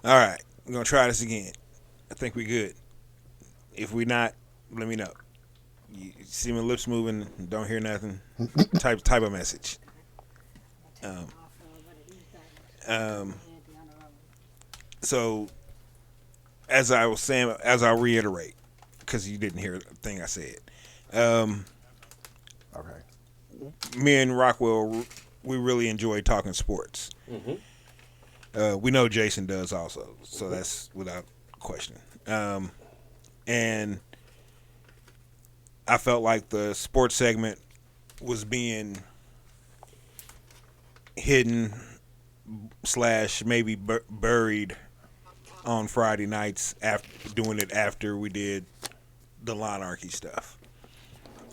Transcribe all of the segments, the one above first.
All right, we're gonna try this again. I think we good. If we not, let me know. You see my lips moving, don't hear nothing. Type of message. Um, um, so as I was saying, as I reiterate, because you didn't hear a thing I said. Um, Okay. Me and Rockwell, we really enjoy talking sports. Mm-hmm. We know Jason does also, so Mm-hmm. that's without question. And I felt like the sports segment was being hidden slash maybe buried on Friday nights after doing it after we did the Monarchy stuff.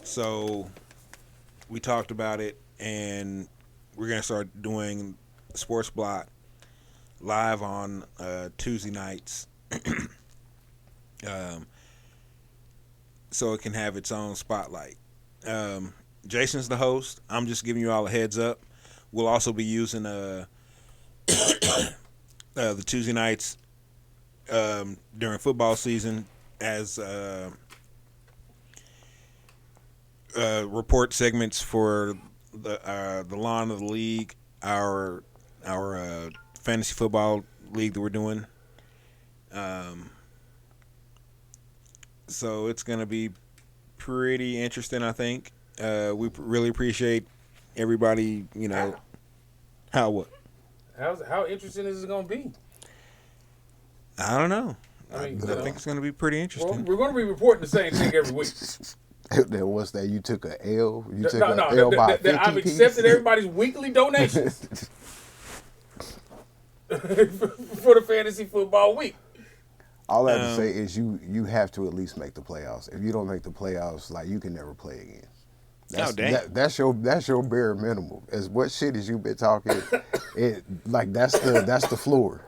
So we talked about it, and we're gonna start doing sports block live on Tuesday nights, um, so it can have its own spotlight. Um, Jason's the host. I'm just giving you all a heads up. We'll also be using the Tuesday nights during football season as report segments for the lawn of the league, our fantasy football league that we're doing. Um, so it's gonna be pretty interesting, I think. We really appreciate everybody. How what? How interesting is it gonna be? I don't know. I I mean, think it's gonna be pretty well, interesting. we're gonna be reporting the same thing every week. Then what's that? You took a L. You took No, a no, L by 50 I've piece. accepted everybody's weekly donations for the fantasy football week. All I have to Um, say is you have to at least make the playoffs. If you don't make the playoffs, like you can never play again. oh damn. That's your bare minimum. As what shit as you been talking, it like that's the floor.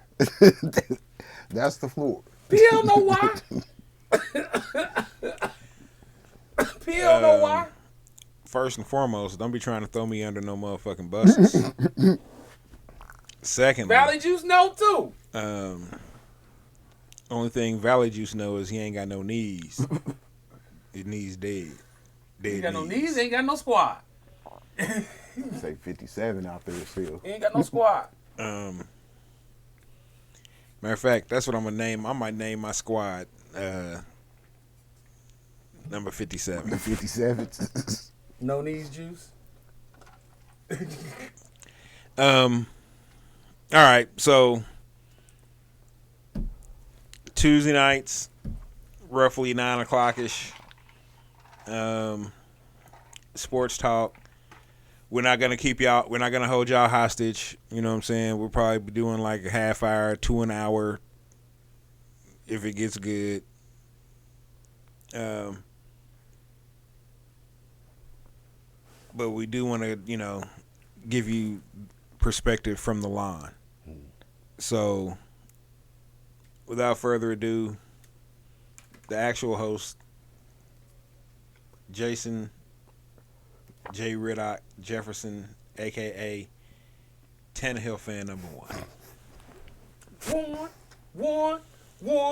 That's the floor. PL know why. PL know Um, why. First and foremost, don't be trying to throw me under no motherfucking buses. Secondly, Valley Juice know too. um, only thing Valley Juice know is he ain't got no knees. His knees dead. He ain't Dead got no knees, ain't got no squad. Say 57 out there still. He ain't got no squad. Um, Matter of fact, that's what I'm gonna name. I might name my squad number 57. The 57. No knees juice. Um, all right, so Tuesday nights, roughly 9 o'clock ish. Um, Sports talk. We're not gonna keep y'all. We're not gonna hold y'all hostage. You know what I'm saying? We'll probably be doing like a half hour to an hour if it gets good. Um, but we do want to, give you perspective from the lawn. So, without further ado, the actual host, Jason J-Ritoc Jefferson, aka Tannehill fan number one. One.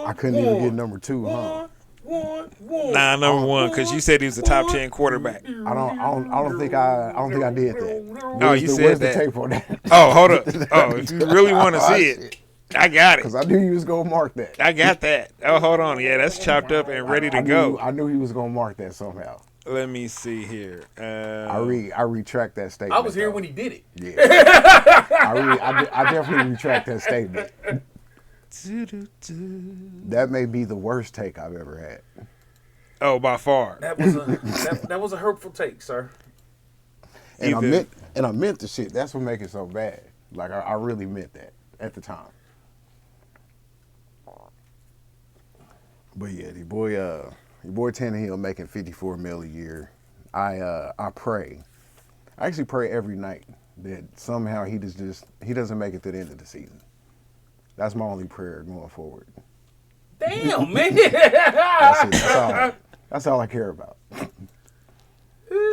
I couldn't even get number 2, huh? One. Nah, number one, because you said he was the top 10 quarterback. I don't think I did that. Oh, you said Where's the that. tape on that? Oh, hold up. Oh, if you really want to see it, Shit. I got it. Cause I knew he was gonna mark that. I got that. Oh, hold on. Yeah, that's chopped up and ready to go. I knew he was gonna mark that somehow. Let me see here. I retract that statement. I was here though. when he did it. Yeah. I definitely retract that statement. That may be the worst take I've ever had. Oh, by far. That was a hurtful take, sir. And Either- I meant the shit. That's what makes it so bad. Like I really meant that at the time. But yeah, your boy Tannehill making 54 mil a year. I pray. I actually pray every night that somehow he doesn't make it to the end of the season. That's my only prayer going forward. Damn, man. That's it. That's all I care about.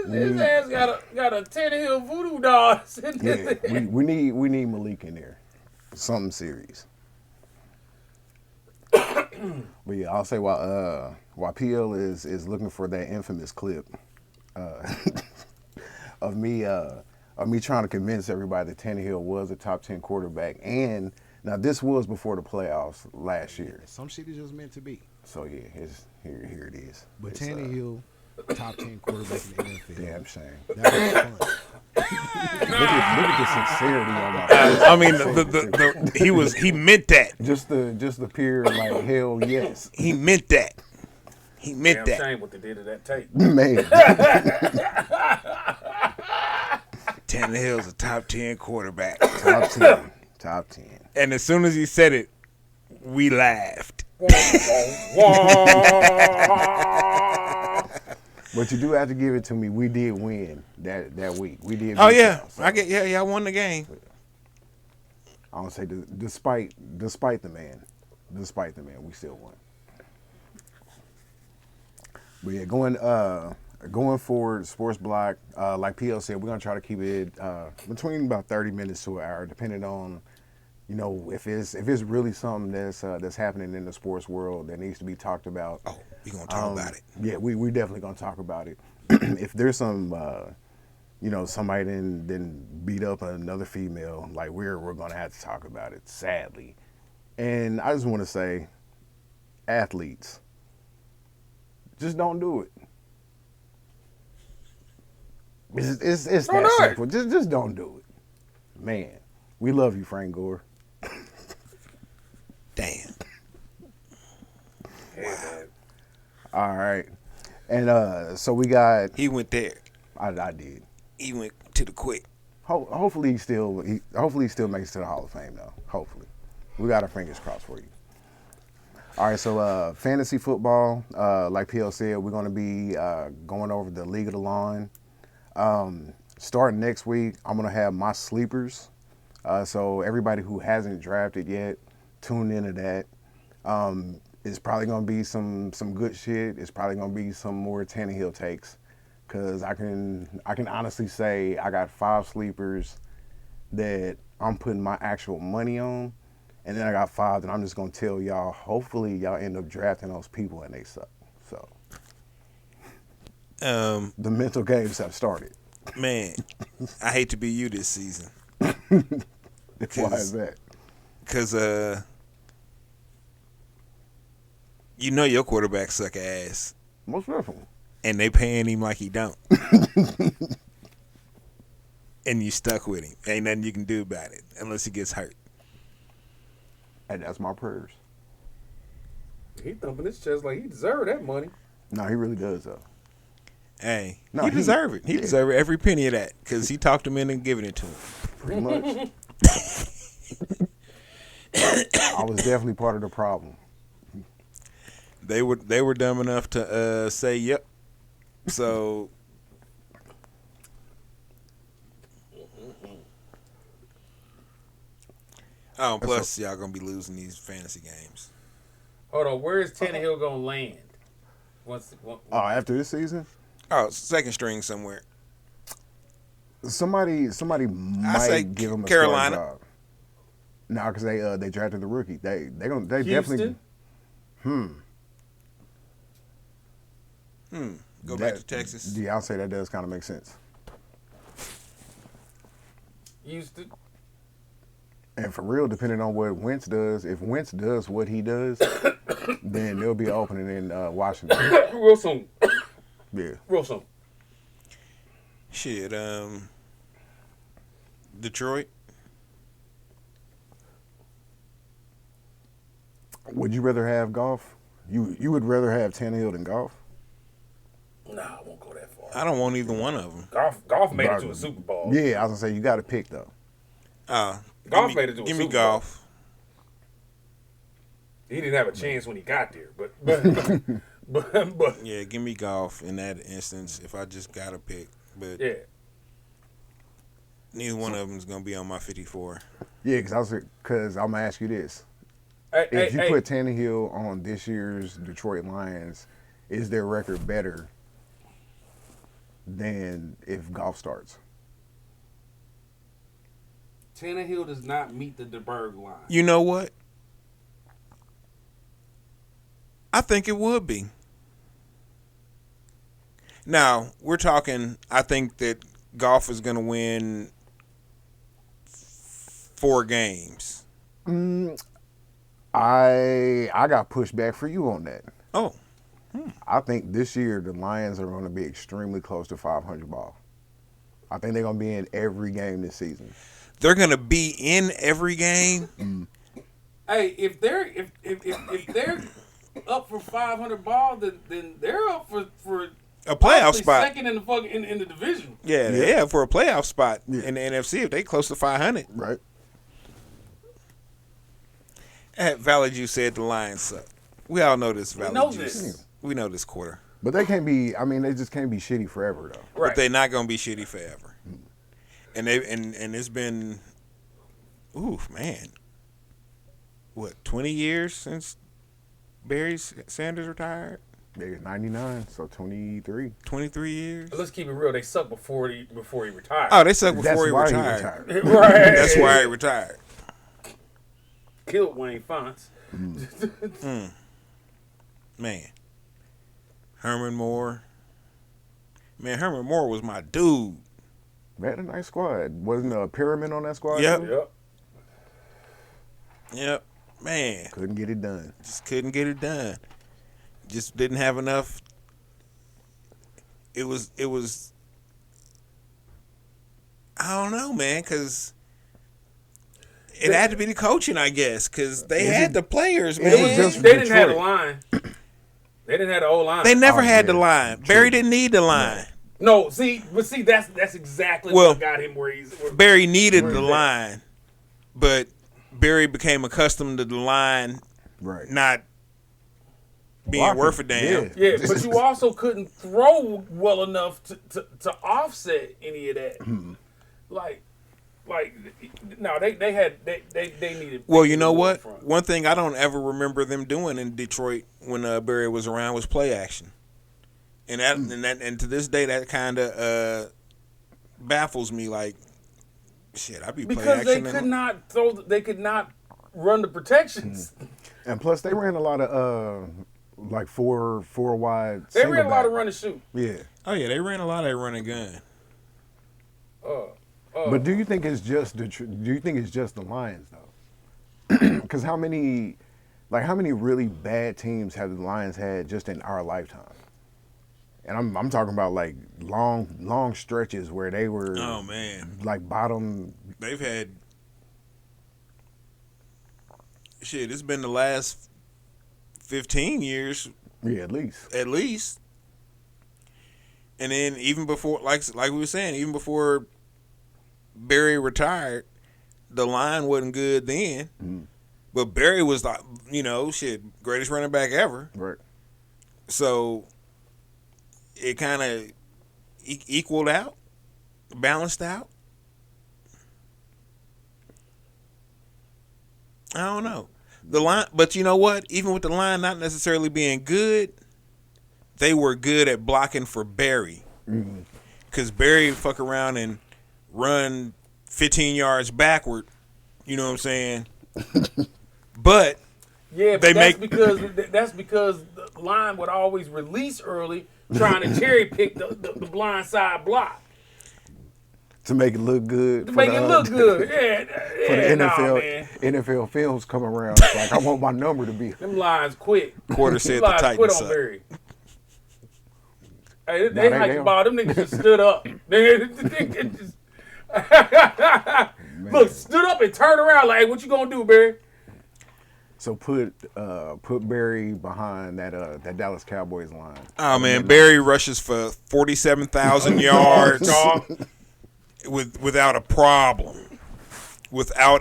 His ass got a Tannehill voodoo doll. Yeah, we need Malik in there. Something serious. But yeah, I'll say while PL is looking for that infamous clip uh, of me trying to convince everybody that Tannehill was a top 10 quarterback, and now this was before the playoffs last year. Some shit is just meant to be. So yeah, here it is. But It's, Tannehill, top 10 quarterback in the NFL. damn shame. That was fun. Look at the sincerity on my face. I mean, he meant that. Just the pure like hell yes. He meant that. He meant Damn that. shame what they did to that tape. Man. Tannehill's a top 10 quarterback. Top 10. Top 10. And as soon as he said it, we laughed. But you do have to give it to me. We did win that week. We did. Oh beat yeah, y'all, so I won the game. I don't say despite the man, we still won. But yeah, going forward, sports block, like PL said, we're gonna try to keep it between about 30 minutes to an hour, depending on, if it's really something that's happening in the sports world that needs to be talked about. Oh, we gonna talk about it. Yeah, we definitely gonna talk about it. If there's some, somebody then beat up another female, like we're gonna have to talk about it, sadly. And I just want to say, athletes, just don't do it. It's that simple. Just don't do it, man. We love you, Frank Gore. Damn. Wow. All right, and so we got. He went there. I did. He went to the quick. Hopefully he still makes it to the Hall of Fame though. Hopefully, we got our fingers crossed for you. All right, so fantasy football, like PL said, we're going to be going over the League of the Lawn. Starting next week, I'm going to have my sleepers. So everybody who hasn't drafted yet, tune into that. It's probably going to be some good shit. It's probably going to be some more Tannehill takes, because I can honestly say I got 5 sleepers that I'm putting my actual money on. And then I got 5 that I'm just going to tell y'all, hopefully y'all end up drafting those people and they suck. So the mental games have started. Man, I hate to be you this season. Why is that? Because your quarterback suck ass. Most definitely. And they paying him like he don't. And you stuck with him. Ain't nothing you can do about it unless he gets hurt. And that's my prayers. He thumping his chest like he deserved that money. No, he really does though. Hey, No, he he- deserve it. He yeah. deserve every penny of that because he talked him in and giving it to him. Pretty much. I was definitely part of the problem. They were dumb enough to say yep. So plus y'all gonna be losing these fantasy games. Hold on, where is Tannehill gonna land? After this season, Oh, second string somewhere. somebody might say give him a Carolina. starting job. No, because they drafted the rookie. They definitely. Houston? Go back to Texas. Yeah, I'll say that does kind of make sense. Houston. And for real, depending on what Wentz does, if Wentz does what he does, then there'll be an opening in Washington. Real soon. Yeah. Real soon. Shit, Detroit. Would you rather have Goff? You would rather have Tannehill than Goff? Nah, I won't go that far. I don't want either one of them. Golf made it to a Super Bowl. Yeah, I was gonna say you got to pick though. Golf made it to a Give me Super Bowl. Golf. He didn't have a chance when he got there, but Yeah, give me Golf in that instance if I just got to pick. But yeah. neither one of them is gonna be on my 54. Yeah, because I'm gonna ask you this: Hey, if you hey, put Tannehill on this year's Detroit Lions, is their record better than if Goff starts? Tannehill does not meet the DeBerg line. You know what? I think it would be. Now, we're talking, I think that Goff is going to win 4 games. I got pushed back for you on that. Oh, I think this year the Lions are going to be extremely close to 500 ball. I think they're going to be in every game this season. they're going to be in every game? Hey, if they're up for 500 ball, then they're up for A playoff probably spot. second in the fucking in the division. Yeah, for a playoff spot Yeah. in the NFC if they close to 500. Right. Valley Juice said the Lions suck. We all know this, Valley know Juice. this. We know this quarter. But they can't be, I mean, they just can't be shitty forever, though. Right. But they're not going to be shitty forever. And it's been, oof, man. What, 20 years since Barry Sanders retired? They're 99, so 23. 23 years? But let's keep it real. They sucked before he retired. Oh, they sucked That's before he why retired. he retired. right. That's why he retired. Killed Wayne Fonts. Man. Herman Moore. Man, Herman Moore was my dude. They had a nice squad. Wasn't a pyramid on that squad? Yep. too? Yep. Yep. Man. Couldn't get it done. Just couldn't get it done. Just didn't have enough. It was I don't know, man, because it had to be the coaching, I guess, because they had the players, man. it was just They didn't have the Detroit. line. They didn't have the old line. They never Oh, had the yeah. line. Barry didn't need the line. No, that's exactly Well, what got him where he's. Barry needed Where the is that? line, but Barry became accustomed to the line Right. not being Blocking. worth a damn. Yeah, but you also couldn't throw well enough to offset any of that. Like no, they needed. Well, they you know needed what? front. One thing I don't ever remember them doing in Detroit when Barry was around was play action, and and to this day that kind of baffles me. Like, shit, I be play Because they action. could not throw. They could not run the protections. And plus, they ran a lot of, like, four wide. They single ran a lot back. of run and shoot. Yeah. Oh yeah, they ran a lot of that running gun. But do you think it's just the Lions though? Because how many really bad teams have the Lions had just in our lifetime? And I'm talking about like long stretches where they were Oh man, like bottom. they've had shit. It's been the last 15 years Yeah, at least. at least. And then even before, like we were saying, even before Barry retired, the line wasn't good then. But Barry was like, greatest running back ever. Right. So it kind of equaled out, balanced out. I don't know. The line, but you know what? Even with the line not necessarily being good, they were good at blocking for Barry. Because Barry would fuck around and run 15 yards backward. You know what I'm saying? But Yeah, but They that's because the line would always release early, trying to cherry pick the blind side block To make it look good. to make it look good. Yeah, For the nah, NFL, man. NFL films come around. It's like, I want my number to be. Them lines quit. Quarter Them said the lines quit Titans on suck. Barry. Hey, Nah, they they hiked the don't. ball. Them niggas just stood up. Look, stood up and turned around like, hey, what you gonna do, Barry? So put Barry behind that Dallas Cowboys line. Oh man, Barry rushes for 47,000 yards Dog. without a problem. I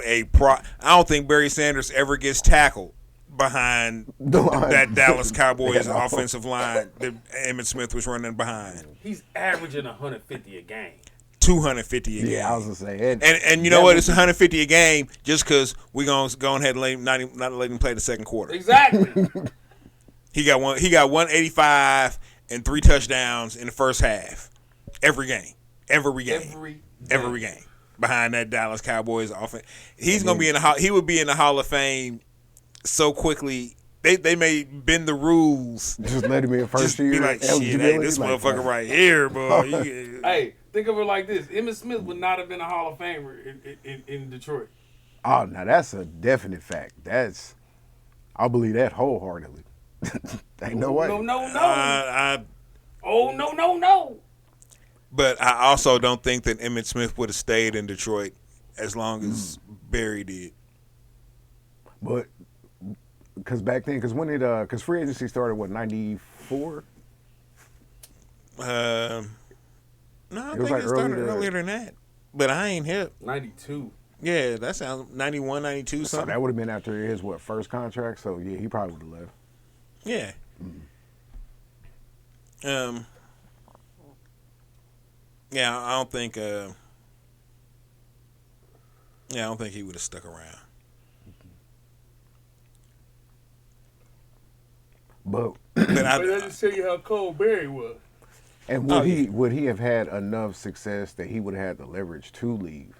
don't think Barry Sanders ever gets tackled behind The line. that Dallas Cowboys Yeah. offensive line that Emmitt Smith was running behind. He's averaging 150 a game. 250 a game. Yeah, I was gonna say. And you know what? It's 150 a game just because we're going to go ahead and not let him play the second quarter. Exactly. He got 185 and 3 touchdowns in the first half. Every game. Every game. Behind that Dallas Cowboys offense. He's going to be he would be in the Hall of Fame so quickly they may bend the rules. Just let him in first Just year. be like, shit, hey, eligibility, this like, motherfucker right here, boy. Hey, think of it like this: Emmitt Smith would not have been a Hall of Famer in Detroit. Oh, now that's a definite fact. I believe that wholeheartedly. Ain't no way. No. Oh, no. But I also don't think that Emmitt Smith would have stayed in Detroit as long as Barry did. But because back then, because when because free agency started, what, 94? No, I It was think like it started early to- earlier than that. But I ain't hip. 92. Yeah, that sounds 91, 92, So something. that would have been after his, first contract? So, yeah, he probably would have left. Yeah. Yeah, I don't think. I don't think he would have stuck around. But, But But that just tell you how cold Barry was. and would he have had enough success that he would have had the leverage to leave?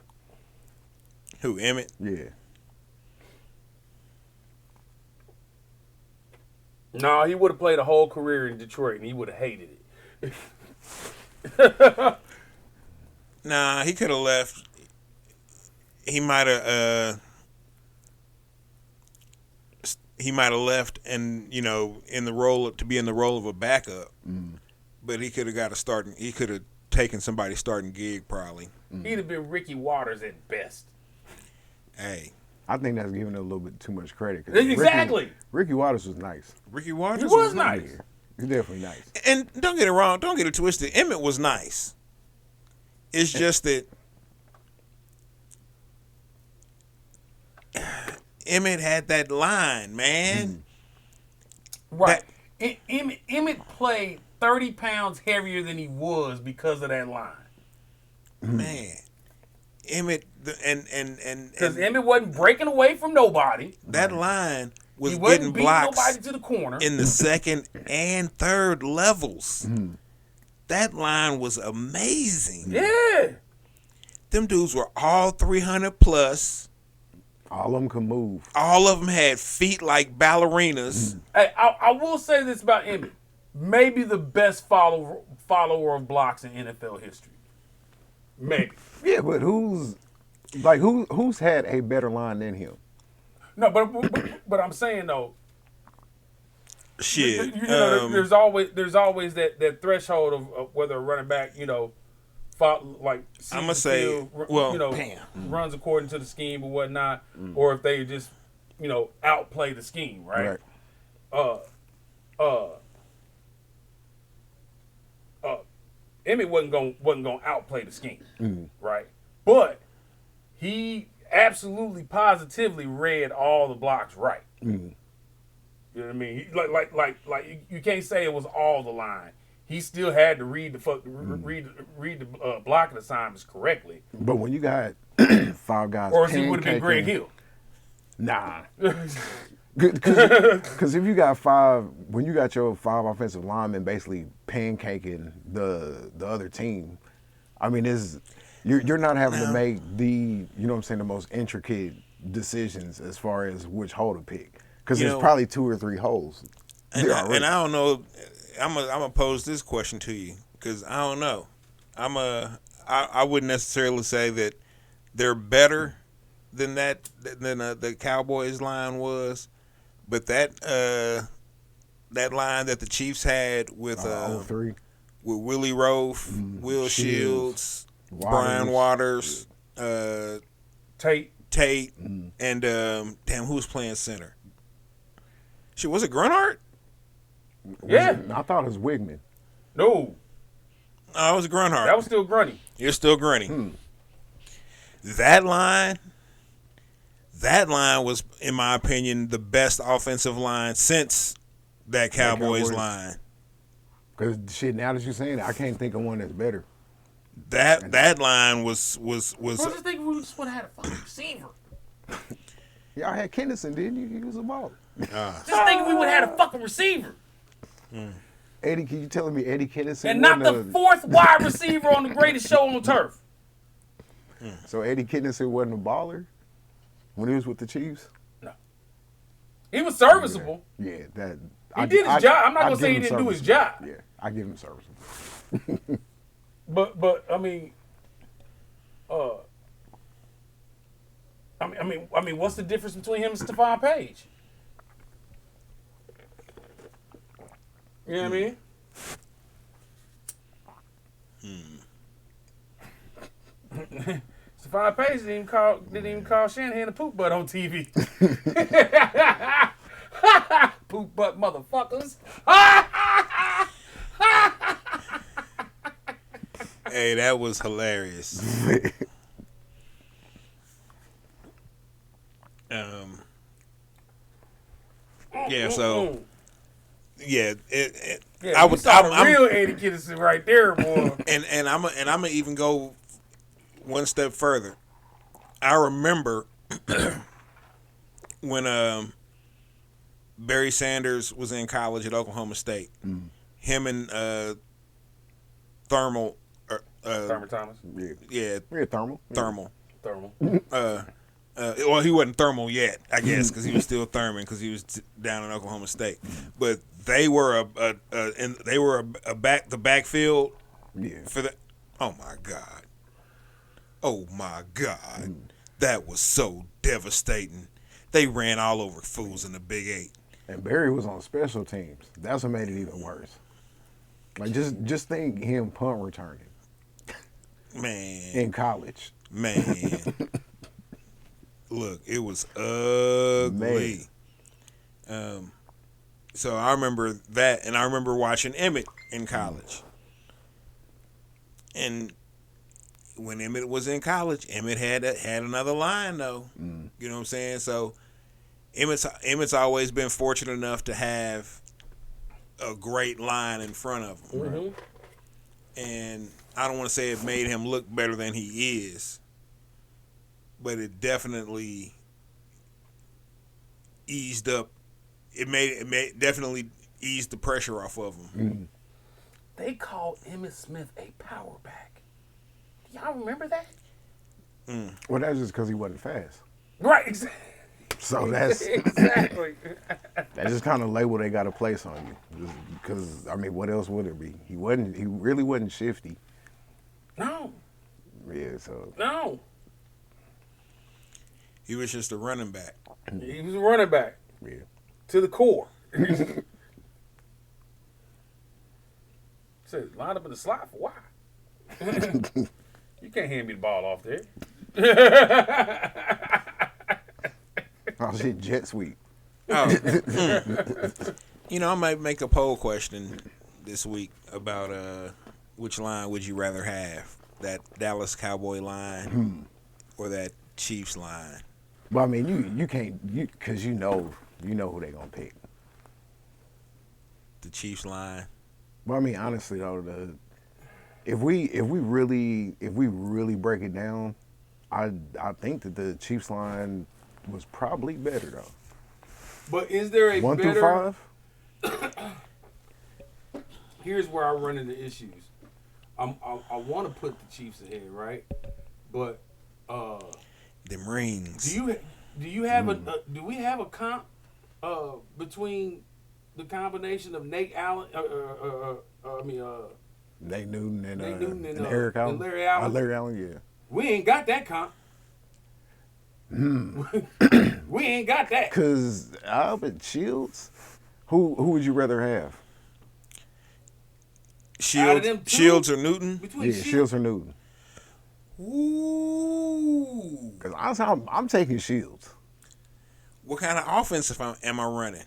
Who, Emmett? Yeah. No, he would have played a whole career in Detroit, and he would have hated it. Nah, he could have left. He might have. He might have left, and in the role of a backup. But he could have got a starting. He could have taken somebody's starting gig probably. He'd have been Ricky Waters at best. Hey, I think that's giving him a little bit too much credit. 'Cause Exactly. Ricky Waters was nice. Ricky Waters He was nice. Yeah, he's definitely nice. And don't get it wrong. Don't get it twisted. Emmett was nice. It's just that Emmett had that line, man. Right. Emmett played 30 pounds heavier than he was because of that line. Man, Emmett and Because Emmett wasn't breaking away from nobody. that line was He getting wasn't beating blocks nobody to the corner. in the second and third levels. That line was amazing. Yeah. Them dudes were all 300 plus. All of them can move. All of them had feet like ballerinas. Hey, I will say this about Emmett. Maybe the best follower of blocks in NFL history. Maybe. Yeah, but who's had a better line than him? No, but I'm saying though, Shit. there's always that threshold of whether a running back, like I'ma say, runs according to the scheme or whatnot, or if they just outplay the scheme, right? Emmett wasn't gonna outplay the scheme, right? But he absolutely positively read all the blocks right. You know what I mean? Like you can't say it was all the line. He still had to read the blocking assignments correctly. But when you got 5 guys, Or he would have been Greg Hill. Nah. Because if you got 5, when you got your 5 offensive linemen basically pancaking the other team, I mean, you're not having to make the most intricate decisions as far as which hole to pick. Because there's probably 2 or 3 holes. And I don't know. I'm gonna pose this question to you because I don't know. I wouldn't necessarily say that they're better than the Cowboys line was, but that line that the Chiefs had with 03. with Willie Roaf, Will Shields, Brian Waters, Tate, and damn, who was playing center? Shit, was it Grunhart? Yeah. I thought it was Wigman. No, Oh, it was Grunhart. that was still Grunny. You're still Grunny. That line was, in my opinion, the best offensive line since that Cowboys line. Because shit, now that you're saying it, I can't think of one that's better. That line was. I was just thinking we just would have had a fucking receiver. Y'all had Kennison, didn't you? He was a baller. Just thinking we would have had a fucking receiver. Eddie, can you telling me Eddie Kennison? And not the fourth wide receiver on the greatest show on the turf. So Eddie Kennison wasn't a baller when he was with the Chiefs? No. He was serviceable. Yeah, that He did his job. I'm not I gonna say he give him didn't do his serviceable. job. Yeah, I give him serviceable. But I mean, what's the difference between him and Stephon Page? You know what I mean? Stephon Page didn't even call Shanahan a poop butt on TV. Poop butt motherfuckers. Hey, that was hilarious. Yeah, so yeah, Yeah, I'm real Eddie Kinnison right there, boy. and I'm gonna even go one step further. I remember when Barry Sanders was in college at Oklahoma State. Him and Thermal, Thurman Thomas. yeah, Thermal. Thermal. Well, he wasn't Thermal yet, I guess, because he was still Thurman because he was down in Oklahoma State. But they were the backfield for the. Oh my God, that was so devastating. They ran all over fools in the Big 8. And Barry was on special teams. That's what made it even worse. Like just think him punt returning. Man. In college. Man. Look, it was ugly. So I remember that, and I remember watching Emmett in college. And when Emmett was in college, Emmett had another line though. You know what I'm saying? So Emmett's always been fortunate enough to have a great line in front of him. Mm-hmm. And I don't want to say it made him look better than he is, but it definitely eased up. It definitely eased the pressure off of him. They called Emmitt Smith a power back. Do y'all remember that? Well, that's just because he wasn't fast. Right, exactly. So that's exactly. that's just kind of label they got to place on you. Because I mean, what else would it be? He really wasn't shifty. No. Yeah. So No. He was just a running back. He was a running back. yeah. To the core. Said, line up in the slot for why? You can't hand me the ball off there. Oh shit, jet sweep. Oh. You know, I might make a poll question this week about which line would you rather have, that Dallas Cowboy line or that Chiefs line? But I mean, you can't because you know who they gonna pick. The Chiefs line. But I mean, honestly though, if we really break it down, I think that the Chiefs line was probably better though. But is there a 1 better... through 5? Here's where I run into issues. I want to put the Chiefs ahead, right? But Them rings. do you have do we have a comp between the combination of Nate Allen? Nate Newton and and Eric Allen. and Larry Allen. Larry Allen, yeah. We ain't got that comp. We ain't got that. Cause Albert Shields, who would you rather have? Out of them two? Shields or Newton? Between Yeah, Shields or Newton. Ooh. Cause honestly, I'm taking Shields. What kind of offense am I running?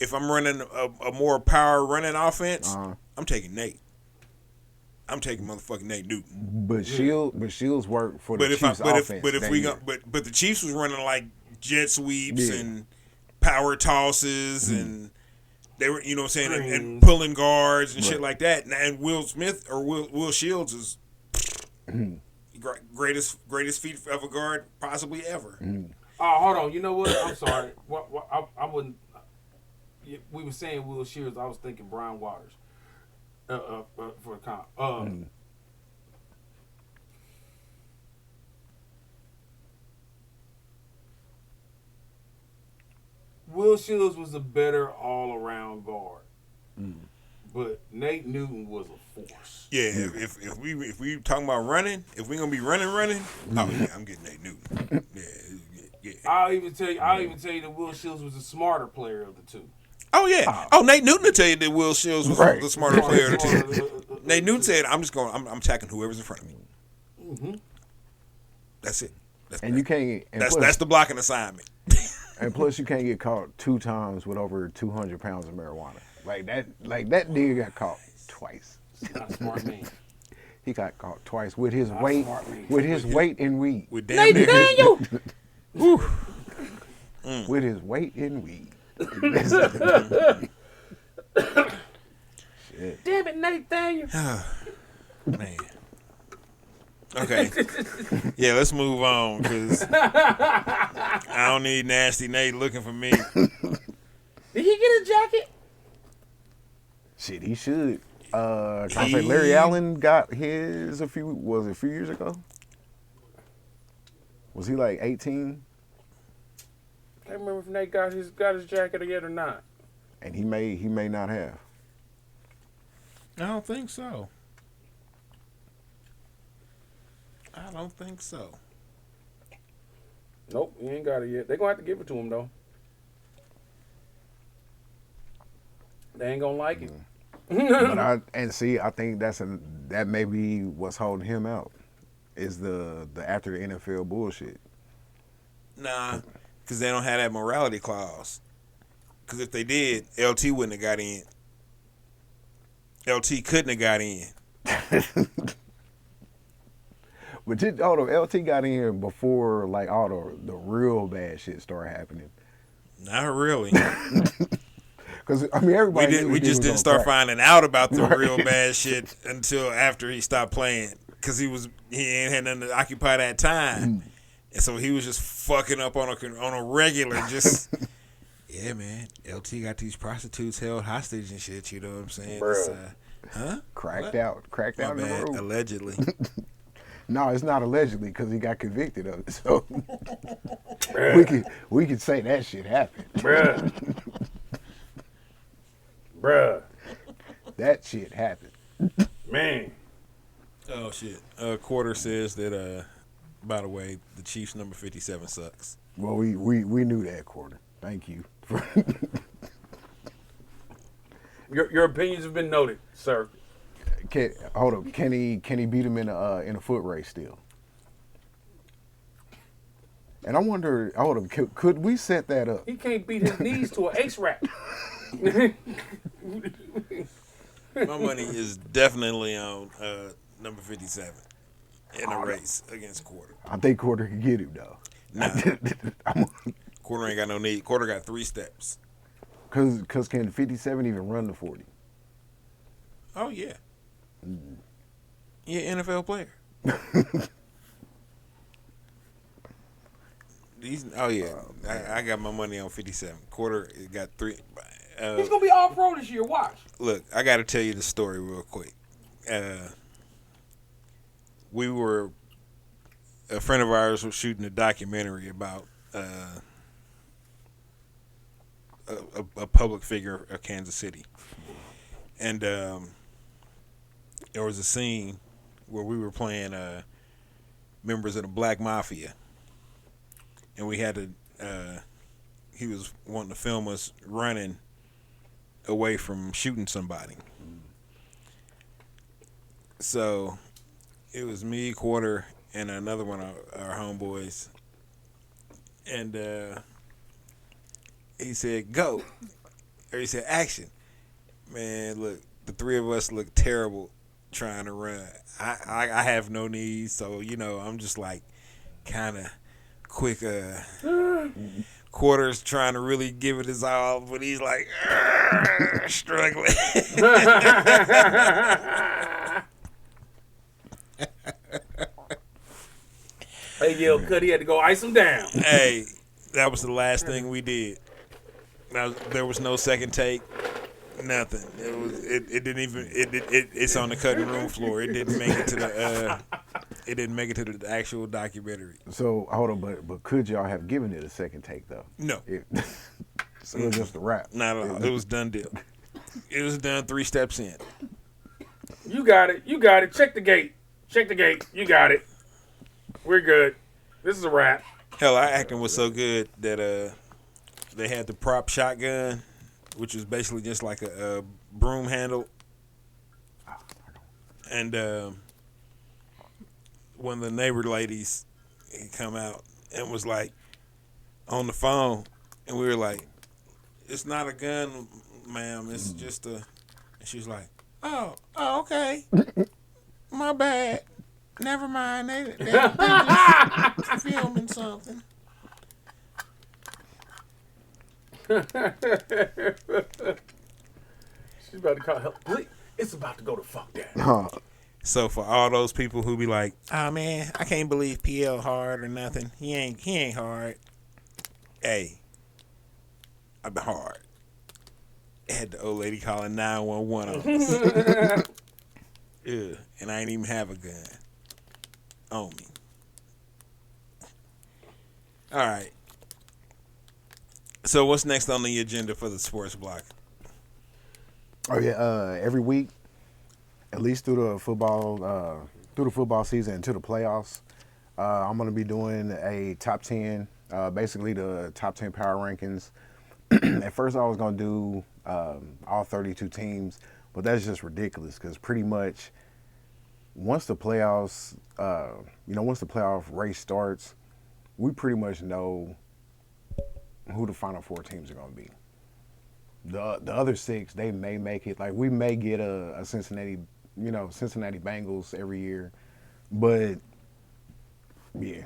If I'm running a more power running offense, I'm taking Nate. I'm taking motherfucking Nate Newton. But Shields work for the Chiefs offense. But the Chiefs was running like jet sweeps and power tosses and they were, you know what I'm saying, and pulling guards and shit like that. And Will Smith or Will Shields is greatest feat of a guard possibly ever. Oh, hold on. You know what? I'm sorry. I wouldn't. We were saying Will Shields. I was thinking Brian Waters for the comp. Will Shields was a better all-around guard, but Nate Newton was a force. Yeah, if we talking about running, if we gonna be running, oh yeah, I'm getting Nate Newton. Yeah. I'll even tell you that Will Shields was the smarter player of the two. Oh yeah. Oh, Nate Newton will tell you that Will Shields was the smarter player of the two. Smarter. Nate Newton said, I'm attacking whoever's in front of me. Mm-hmm. That's it. You can't. And that's the blocking assignment. And plus, you can't get caught 2 times with over 200 pounds of marijuana. Like that nigga got caught twice. Not a smart man. He got caught twice with his Not weight, weight in weed. With damn near Daniel. With his weight in weed. Shit. Damn it, Nathaniel. Man. Okay. Yeah, let's move on because I don't need Nasty Nate looking for me. Did he get a jacket? Shit, he should. Can I say Larry Allen got his a few years ago? Was he like 18? Can't remember if Nate got his jacket yet or not. And he may not have. I don't think so. I don't think so. Nope, he ain't got it yet. They're gonna have to give it to him though. They ain't gonna like it. But I think that may be what's holding him out. Is the after the NFL bullshit. Nah, because they don't have that morality clause. Because if they did, LT wouldn't have got in. LT couldn't have got in. But LT got in before like all the real bad shit started happening. Not really. Because I mean everybody. We just didn't start finding out about the real bad shit until after he stopped playing. Because he ain't had nothing to occupy that time, and so he was just fucking up on a regular. Just yeah, man. LT got these prostitutes held hostage and shit. You know what I'm saying? Huh? Cracked out in the road. Allegedly. No, it's not allegedly because he got convicted of it. So we could say that shit happened. Bruh. That shit happened. Man. Oh shit. Quarter says that by the way, the Chiefs number 57 sucks. Well, we knew that, Quarter. Thank you. Your opinions have been noted, sir. Hold up. Can he beat him in a foot race still? And I wonder, hold up, could we set that up? He can't beat his knees to an ace rap. My money is definitely on number 57 in a race against Quarter. I think Quarter can get him though. Nah. Quarter ain't got no need. Quarter got 3 steps. Cause can 57 even run the 40? Oh yeah. Yeah, NFL player. I got my money on 57. Quarter got 3. He's gonna be all pro this year. Watch. Look, I got to tell you the story real quick. A friend of ours was shooting a documentary about a public figure of Kansas City, and there was a scene where we were playing members of the Black Mafia, and we had to. He was wanting to film us running away from shooting somebody. So it was me, Quarter, and another one of our homeboys. And he said, go. Or he said, action. Man, look, the 3 of us look terrible trying to run. I have no knees, so, I'm just like kind of quick. Quarter's trying to really give it his all, but he's like struggling. Hey, yo, Cuddy had to go ice him down. Hey, that was the last thing we did. There was no second take, nothing. It didn't even. It's on the cutting room floor. It didn't make it to the. It didn't make it to the actual documentary. So hold on, but could y'all have given it a second take though? No. So it was just a wrap. Not at all. It was done deal. It was done 3 steps in. You got it. You got it. Check the gate. Check the gate. You got it. We're good. This is a wrap. Hell, our acting was so good that they had the prop shotgun, which was basically just like a broom handle. And one of the neighbor ladies come out and was like on the phone, and we were like, "It's not a gun, ma'am. It's just a." And she was like, "Oh, okay, my bad. Never mind. They just filming something." She's about to call help. Please. It's about to go to fuck down. Huh. So for all those people who be like, "Oh man, I can't believe PL hard or nothing. He ain't hard." Hey, I've been hard. Had the old lady calling 911 on us. Ugh, and I ain't even have a gun on me. All right. So what's next on the agenda for the sports block? Oh yeah, every week, at least through the football season and to the playoffs, I'm gonna be doing a top 10, basically the top 10 power rankings. At first, I was gonna do all 32 teams, but that's just ridiculous because pretty much once the playoffs, once the playoff race starts, we pretty much know who the final 4 teams are gonna be. The other 6, they may make it. Like we may get a Cincinnati Bengals every year, but yeah,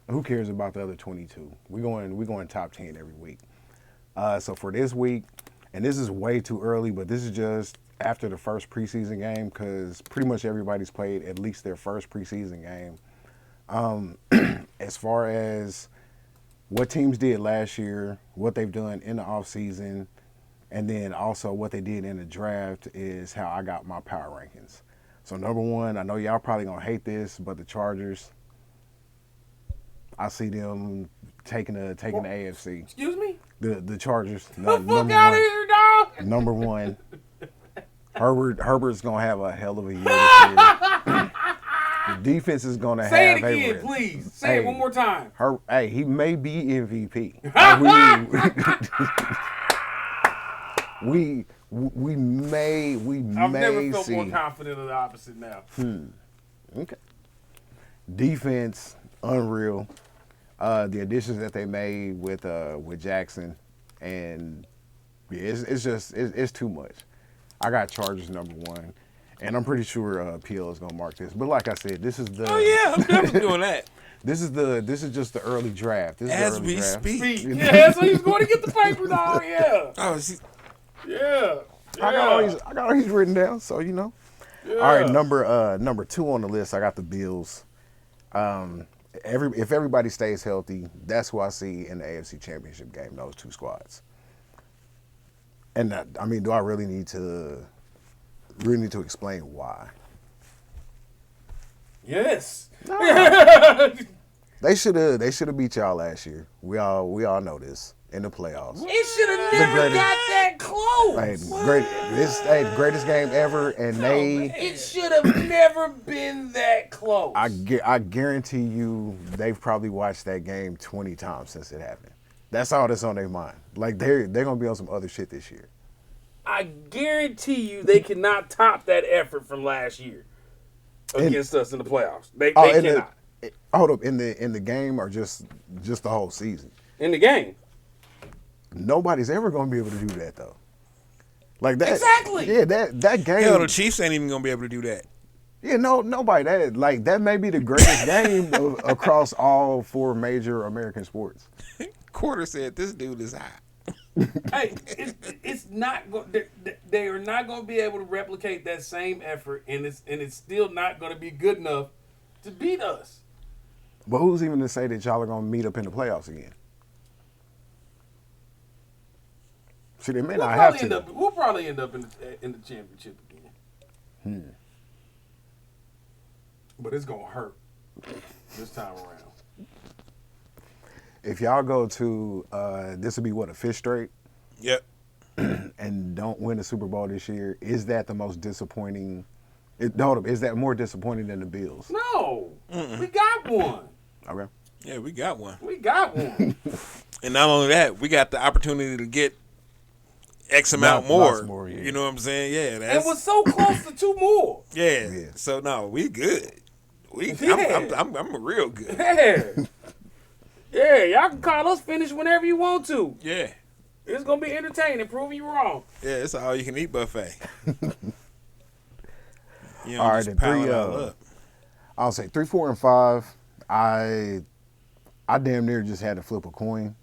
who cares about the other 22? We going top 10 every week. So for this week, and this is way too early, but this is just after the first preseason game because pretty much everybody's played at least their first preseason game. As far as what teams did last year, what they've done in the offseason, and then also what they did in the draft is how I got my power rankings. So number 1, I know y'all probably gonna hate this, but the Chargers, I see them taking the AFC. Excuse me? The Chargers. The fuck out of here, dog! Number 1. Herbert's gonna have a hell of a year this year. The defense is gonna Say have it again, please. Say it one more time. He may be MVP. we may I've never felt see. more confident of the opposite now. Okay. Defense, unreal. The additions that they made with Jackson, and yeah, it's too much. I got Chargers number 1, and I'm pretty sure PL is gonna mark this. But like I said, this is the. Oh yeah, I'm definitely doing that. This is just the early draft. This is As the early we draft. speak. Yeah, so he's going to get the paper, dog. Yeah. Oh, Yeah. I got all these written down, so you know. Yeah. All right, number 2 on the list, I got the Bills. If everybody stays healthy, that's who I see in the AFC Championship game. Those 2 squads. And do I really need to explain why? Yes. They should have beat y'all last year. We all know this in the playoffs. It should have never got that close. Greatest game ever, and It should have never been that close. I guarantee you they've probably watched that game 20 times since it happened. That's all that's on their mind. Like they're gonna be on some other shit this year. I guarantee you they cannot top that effort from last year against us in the playoffs. They cannot. Hold up, in the game or just the whole season? In the game. Nobody's ever gonna be able to do that though. Like that. Exactly. Yeah, that game. Hell, the Chiefs ain't even gonna be able to do that. Yeah, nobody. That may be the greatest game across all 4 major American sports. Quarter said this dude is hot. Hey, it's not. They are not going to be able to replicate that same effort, and it's still not going to be good enough to beat us. But who's even to say that y'all are gonna meet up in the playoffs again? See, they may not have to. We'll probably end up in the championship again. But it's gonna hurt this time around. If y'all go to this would be what, a 5th straight? Yep. and don't win the Super Bowl this year, is that the most disappointing? Is that more disappointing than the Bills? No, we got one. Okay. Yeah, we got one. We got one. And not only that, we got the opportunity to get X amount Lots more. more, yeah. You know what I'm saying? Yeah, And that's was so close to 2 more. yeah. Yeah. So no, we good. Yeah. I'm real good. Yeah. Yeah, y'all can call us finished whenever you want to. Yeah, It's gonna be entertaining, prove you wrong. yeah. It's all you can eat buffet. You know, All right, just the pile three, it all up. I'll say 3, 4, and 5. I damn near just had to flip a coin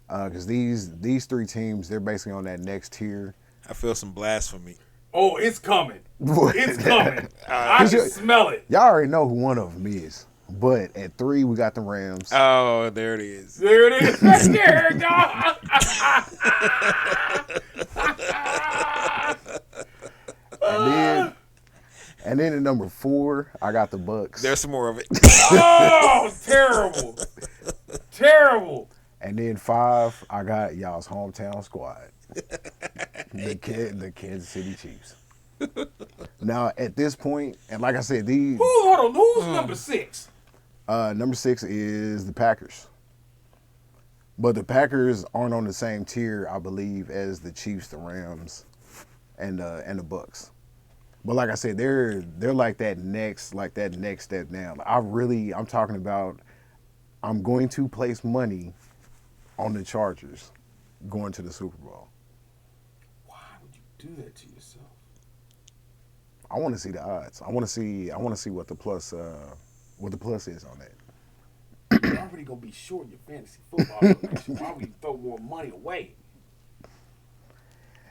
because these 3 teams, they're basically on that next tier. I feel some blasphemy. Oh, it's coming. What? It's coming. I can smell it. Y'all already know who one of them is. But at 3, we got the Rams. Oh, there it is. There it is. Right there, dog. And then at number 4, I got the Bucks. There's some more of it. Oh, terrible. Terrible. And then 5, I got y'all's hometown squad, the Kansas City Chiefs. Now at this point, and like I said, Hold on. Who's number 6? number 6 is the Packers. But the Packers aren't on the same tier, I believe, as the Chiefs, the Rams, and the Bucks. But like I said, they're like that next step down. I'm talking about. I'm going to place money on the Chargers going to the Super Bowl. Why would you do that to yourself? I want to see the odds. I want to see what the plus is on that. You're already gonna be short in your fantasy football donation. Why would you throw more money away?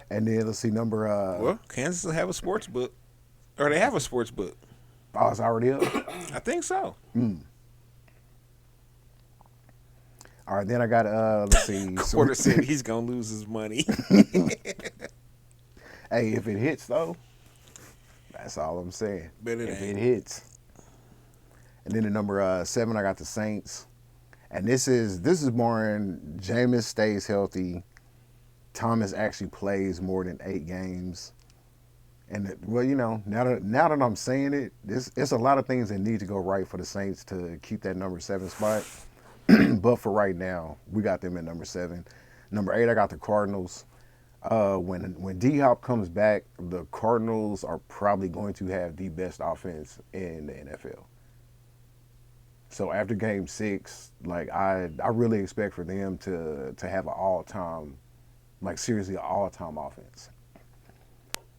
And then let's see number. Well, Kansas will have a sports book, or they have a sports book. Oh, it's already up. I think so. All right, then I got let's see. Quarter said he's gonna lose his money. Hey, if it hits though, that's all I'm saying. Bet it if ain't. it hits. And then the number 7, I got the Saints, and this is barring Jameis stays healthy, Thomas actually plays more than 8 games, and well, you know, now that I'm saying it, it's a lot of things that need to go right for the Saints to keep that number 7 spot. But for right now, we got them at number 7. Number 8, I got the Cardinals. When D-Hop comes back, the Cardinals are probably going to have the best offense in the NFL. So after Game 6, like I really expect for them to have an all-time, like seriously an all-time offense.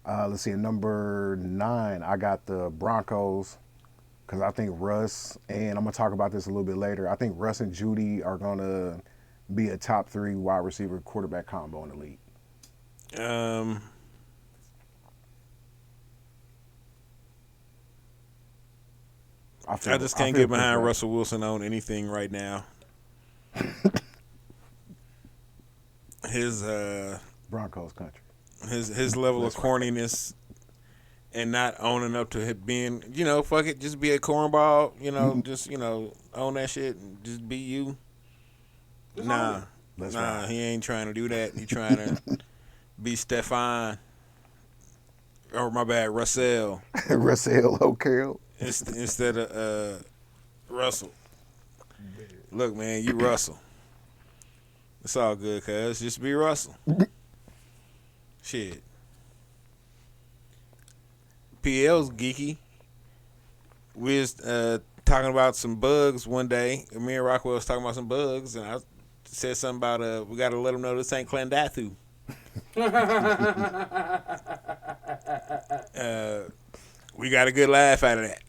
Let's see, at number 9, I got the Broncos. Because I think Russ, and I'm going to talk about this a little bit later, I think Russ and Judy are going to be a top 3 wide receiver quarterback combo in the league. I just can't get behind Russell Wilson on anything right now. His Broncos country. His level of corniness and not owning up to it being, you know, fuck it, just be a cornball, you know, just, you know, own that shit and just be you. Nah, he ain't trying to do that. He trying to be Stefan, or my bad, Russell. Russell O'Carroll. Instead of Russell. Look, man, you Russell. It's all good, cuz. Just be Russell. Shit. PL's geeky. We was talking about some bugs one day. Me and Rockwell was talking about some bugs, and I said something about we got to let them know this ain't Clendathu. We got a good laugh out of that.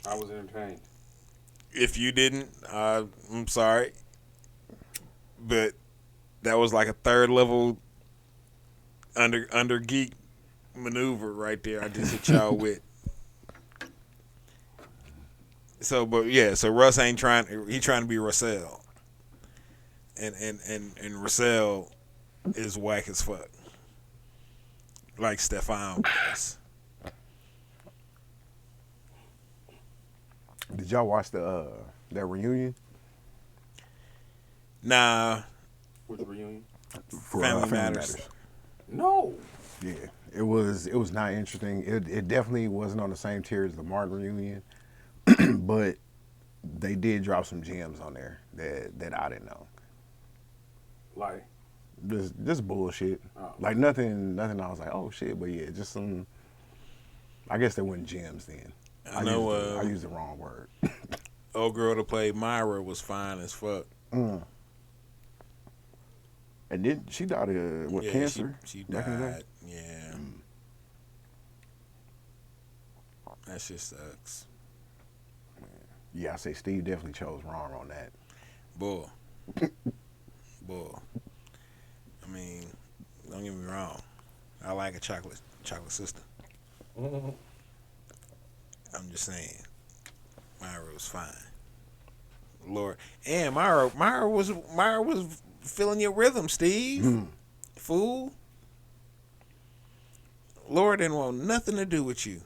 I was entertained. If you didn't, I'm sorry, but that was like a third level under geek maneuver right there. I just hit y'all with. So, but yeah, so Russ ain't trying. He trying to be Russell, and Russell is whack as fuck, like Stefan was. Did y'all watch that reunion? Nah, with the reunion? For Family Matters. No. Yeah, it was not interesting. It definitely wasn't on the same tier as the Martin reunion, but they did drop some gems on there that I didn't know. Like, Just bullshit. Oh. Like nothing I was like, oh shit, but yeah, just some. I guess they weren't gems then. I know. I used the wrong word. Old girl that played Myra was fine as fuck. And then she died of what, Yeah, cancer? She back in the day? died. Yeah. That shit sucks. Yeah, I say Steve definitely chose wrong on that. Bull. Bull. I mean, don't get me wrong. I like a chocolate sister. I'm just saying. Myra was fine. Lord. And Myra was feeling your rhythm, Steve. Fool. Lord didn't want nothing to do with you.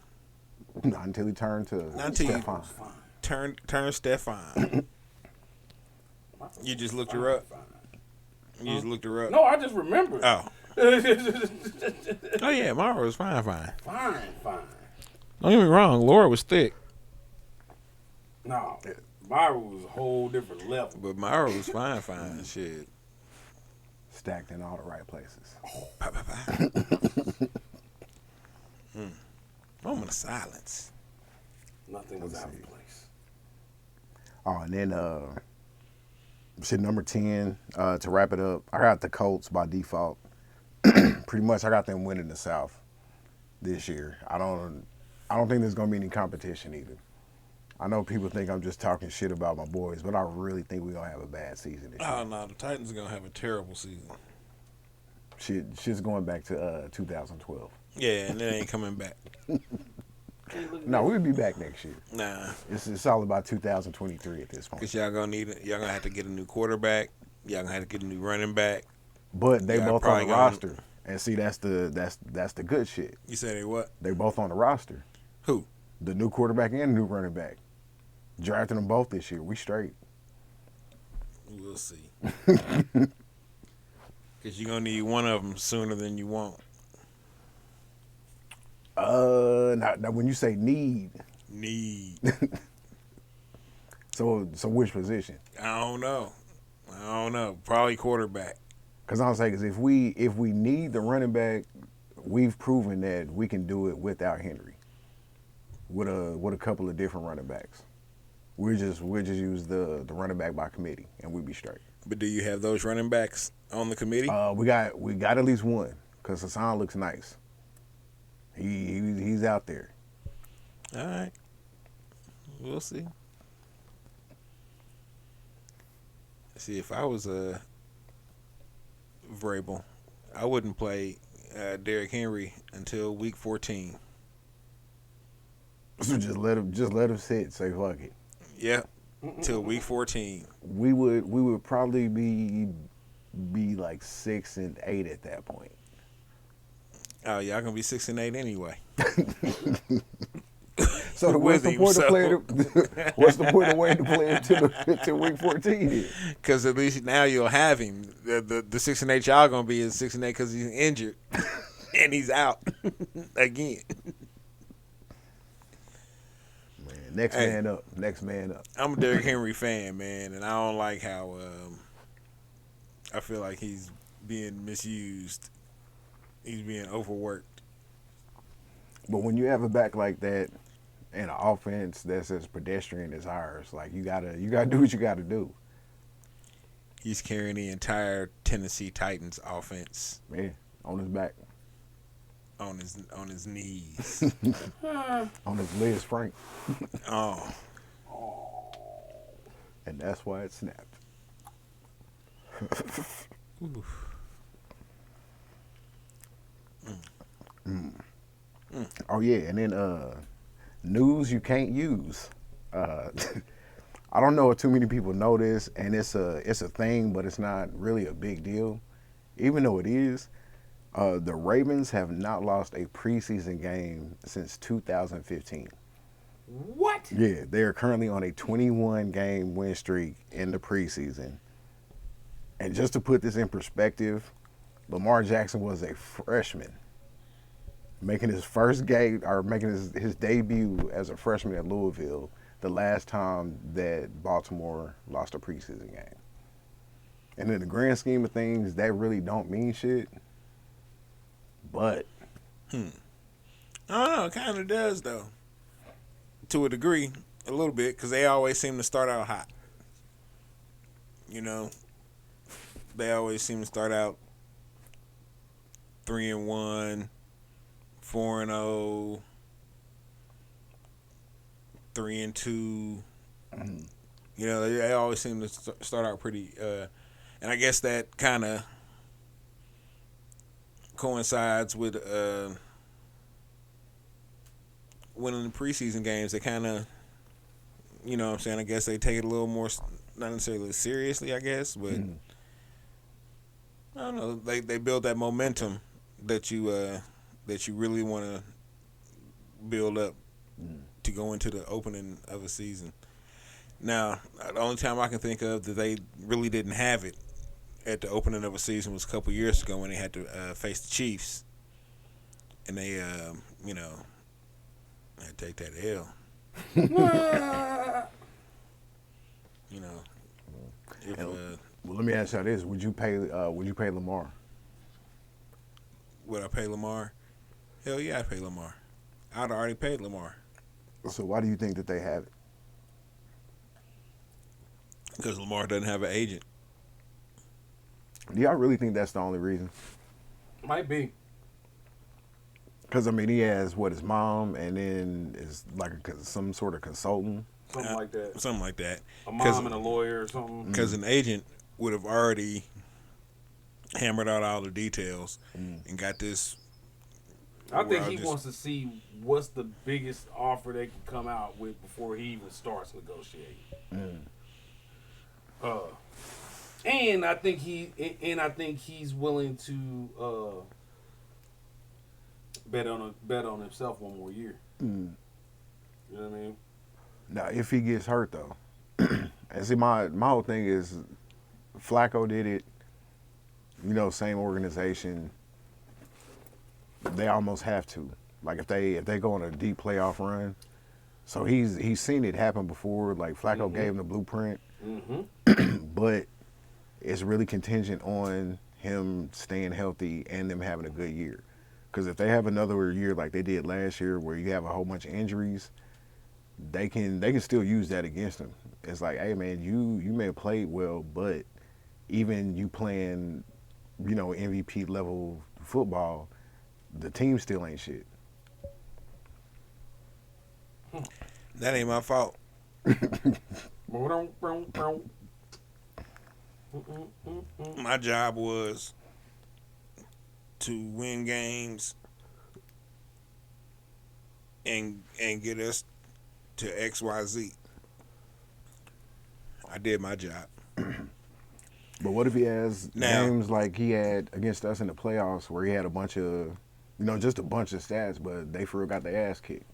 Not until he turned to Not until you Stefan. turn Stefan. You just looked her up. You just looked her up. No, I just remembered. Oh. Oh yeah, Myra was fine. Fine. Don't get me wrong, Laura was thick, No, Myra was a whole different level. but Myra was fine. Shit. Stacked in all the right places. Pa, pa, pa. Moment of silence. Nothing was out of place. Oh, and then shit number 10, to wrap it up, I got the Colts by default. Pretty much I got them winning the South this year. I don't think there's gonna be any competition either. I know people think I'm just talking shit about my boys, but I really think we're gonna have a bad season this year. Oh no, the Titans are gonna have a terrible season. Shit's going back to 2012. Yeah, and it ain't coming back. No, we'll be back next year. Nah, It's all about 2023 at this point. cause y'all gonna have to get a new quarterback. Y'all gonna have to get a new running back. But they Yeah, both on probably the gonna- roster, and see that's the good shit. You said they what? They both on the roster. Who? The new quarterback and the new running back. Drafting them both this year. We straight. We'll see. Cause you're gonna need one of them sooner than you want. Now when you say need, so which position? I don't know. Probably quarterback. Because I'm saying, if we need the running back, we've proven that we can do it without Henry. With a couple of different running backs, we just use the running back by committee, and we be straight. But do you have those running backs on the committee? We got at least one, because Hassan looks nice. He's out there. All right. We'll see. See, if I was a Vrabel, I wouldn't play Derrick Henry until week 14. So just let him sit. Say fuck it. Yep. Till week 14. We would probably be like 6-8 at that point. Oh, y'all gonna be 6-8 anyway. So what's the With point him, of playing? What's the point of waiting to play until week 14? Then? Because at least now you'll have him. The 6-8 y'all gonna be is 6-8 because he's injured and he's out again. Man, next man up. I'm a Derrick Henry fan, man, and I don't like how I feel like he's being misused. He's being overworked. But when you have a back like that and an offense that's as pedestrian as ours, like you gotta do what you gotta do. He's carrying the entire Tennessee Titans offense Man, on his back, on his knees. on his Liz Frank, Oh, and that's why it snapped. Oh yeah, and then news you can't use. I don't know if too many people know this, and it's a thing, but it's not really a big deal, even though it is. The Ravens have not lost a preseason game since 2015. What? Yeah, they are currently on a 21 game win streak in the preseason. And just to put this in perspective, Lamar Jackson was a freshman, making his first game or making his debut as a freshman at Louisville the last time that Baltimore lost a preseason game. And in the grand scheme of things, that really don't mean shit. But I don't know. It kind of does, though. To a degree, a little bit, because they always seem to start out hot. You know, they always seem to start out 3-1, 4-0, 3-2. You know, they always seem to start out pretty. And I guess that kind of coincides with winning the preseason games. They kind of, you know what I'm saying, I guess they take it a little more, not necessarily seriously, I guess, but I don't know. They build that momentum that you really want to build up to go into the opening of a season. Now, the only time I can think of that they really didn't have it at the opening of a season was a couple years ago when they had to face the Chiefs, and they, you know, had to take that L. You know, if, well, let me ask you this: Would you pay Lamar? would I pay Lamar? Hell yeah, I'd pay Lamar. I'd already paid Lamar. So why do you think that they have it? Because Lamar doesn't have an agent. Do y'all really think that's the only reason? Might be. Because I mean, he has his mom, and then is like some sort of consultant. Something like that. Something like that. A mom and a lawyer or something. Because an agent would have already hammered out all the details and got this. I think he wants to see what's the biggest offer they can come out with before he even starts negotiating. And I think he's willing to bet on himself one more year. You know what I mean? Now, if he gets hurt though, and see, my whole thing is, Flacco did it. You know, same organization. They almost have to. Like if they go on a deep playoff run, so he's seen it happen before. Like Flacco gave him the blueprint, but it's really contingent on him staying healthy and them having a good year. Because if they have another year like they did last year, where you have a whole bunch of injuries, they can still use that against him. It's like, hey man, you may have played well, but even you playing, you know, MVP level football, the team still ain't shit. That ain't my fault. My job was to win games and get us to XYZ. I did my job. But what if he has games like he had against us in the playoffs where he had a bunch of, you know, just a bunch of stats, but they for real got their ass kicked?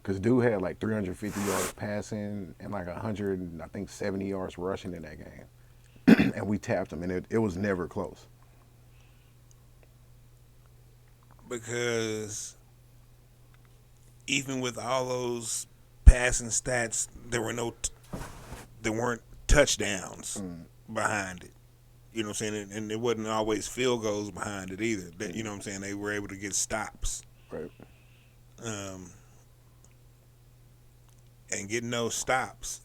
Because dude had like 350 yards passing and like 170 yards rushing in that game. And we tapped him, and it was never close. Because even with all those passing stats, there weren't touchdowns behind it. You know what I'm saying? And there wasn't always field goals behind it either. You know what I'm saying? They were able to get stops. Right. And getting those stops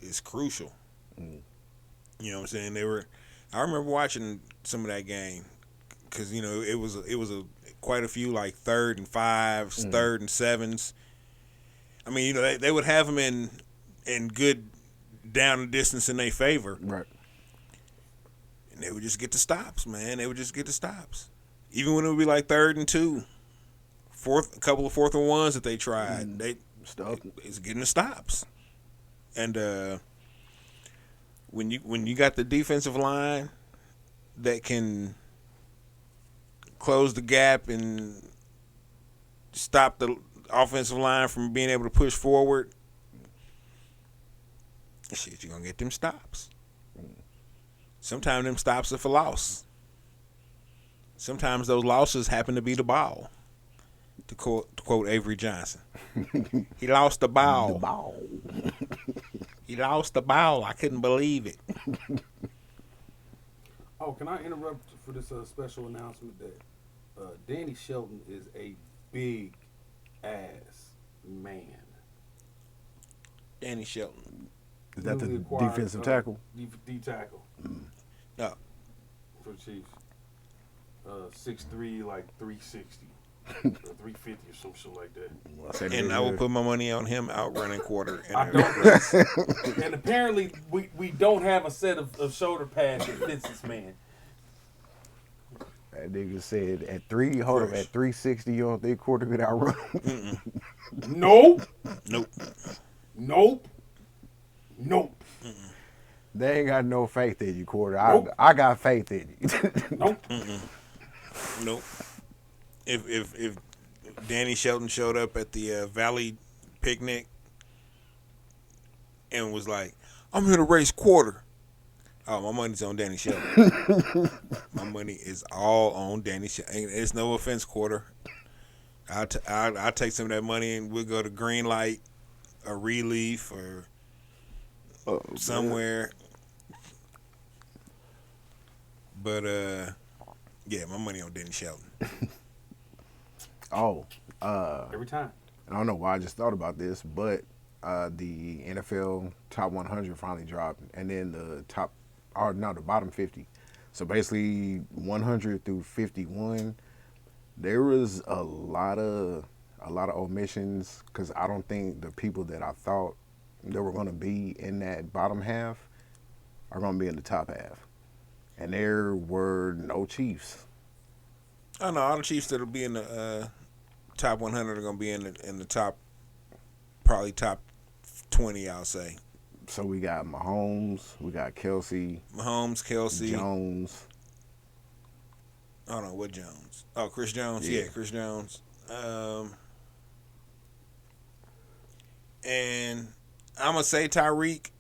is crucial. You know what I'm saying? I remember watching some of that game because, you know, it was quite a few like 3rd and 5s, 3rd and 7s. I mean, you know, they would have them in good down and distance in their favor. Right. And they would just get the stops, man. They would just get the stops. Even when it would be like 3rd and 2, a couple of 4th and 1s that they tried, it's getting the stops. And when you got the defensive line that can close the gap and stop the offensive line from being able to push forward, Shit, you gonna get them stops. Sometimes them stops are for loss. Sometimes those losses happen to be the ball. To quote Avery Johnson, he lost the The ball. ball. He lost the ball. I couldn't believe it. Oh, can I interrupt for this special announcement that Danny Shelton is a big ass man. Danny Shelton. Is that the Newly acquired, defensive tackle? D tackle No, for the Chiefs. 6'3", like 360 or 350 or some shit like that. Well, I said and it I will earlier. put my money on him outrunning quarter. I don't. And apparently, we don't have a set of shoulder pads that fits this man. That nigga said at 360 you don't think quarter could outrun him? Nope. Nope. Nope. Nope. They ain't got no faith in you, quarter. Nope. I got faith in you. Nope. Nope. If Danny Shelton showed up at the Valley picnic and was like, "I'm here to race quarter," oh, my money's on Danny Shelton. My money is all on Danny Shelton. It's no offense, quarter. I'll take some of that money and we'll go to Green Light or Relief or somewhere. But yeah, my money on Danny Shelton. Every time. I don't know why I just thought about this, but the NFL top 100 finally dropped, and then the bottom 50. So basically, 100 through 51, there was a lot of omissions because I don't think the people that I thought that were going to be in that bottom half are going to be in the top half, and there were no Chiefs. I know all the Chiefs that'll be in the top 100 are gonna be in the top, probably top 20. I'll say. So we got Mahomes, we got Kelsey, Kelsey. Jones. I don't know what Jones. Oh, Chris Jones. Yeah. Yeah, Chris Jones. And I'm gonna say Tyreek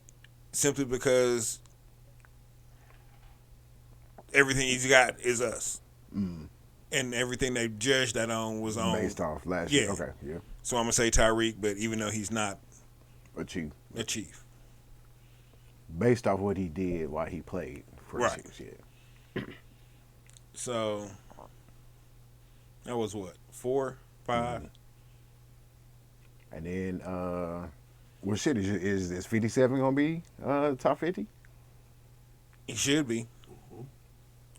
simply because everything he's got is us. And everything they judged that on was on Based off last year. Yeah. Okay, yeah. So I'm gonna say Tyreek, but even though he's not A Chief. a Chief, Based off what he did while he played for Right. the Chiefs, yeah. so that was what 4, 5. And then well shit, is 57 gonna be top 50? He should be.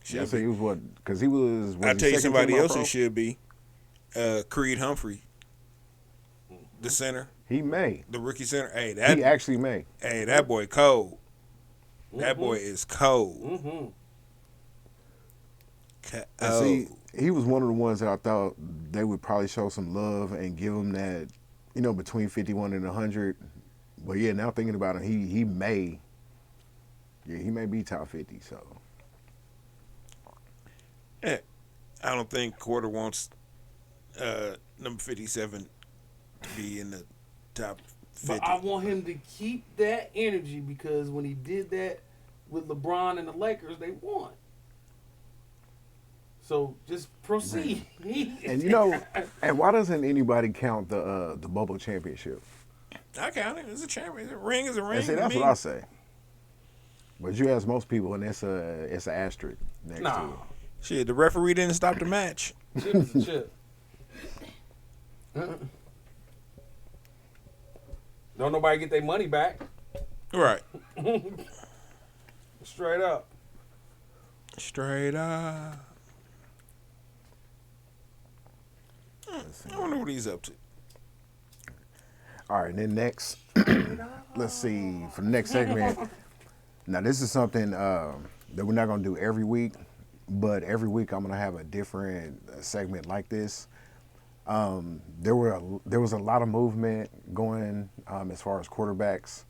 Yeah, Should so be. he was what? Because he was I'll he tell you second somebody team else All-Pro? who should be. Creed Humphrey, the center, He may. the rookie center. Hey, He actually may. that boy cold. That boy is cold. Mm-hmm. And see, he was one of the ones that I thought they would probably show some love and give him that, between 51 and 100. But yeah, now thinking about it, he may be top 50. So I don't think Quarter wants number 57 to be in the top 50. But I want him to keep that energy because when he did that with LeBron and the Lakers, they won. So just proceed. and and why doesn't anybody count the bubble championship? I count it as a champion. A ring is a ring. And see, to that's me. what I say. But you ask most people, and it's an asterisk next to Nah, it. Shit, the referee didn't stop the match. chip is a chip. Don't nobody get their money back. Right. Straight up. Straight up. I wonder what he's up to. All right, and then next, let's see, for the next segment. Now, this is something that we're not going to do every week, but every week I'm going to have a different segment like this. There was a lot of movement going as far as quarterbacks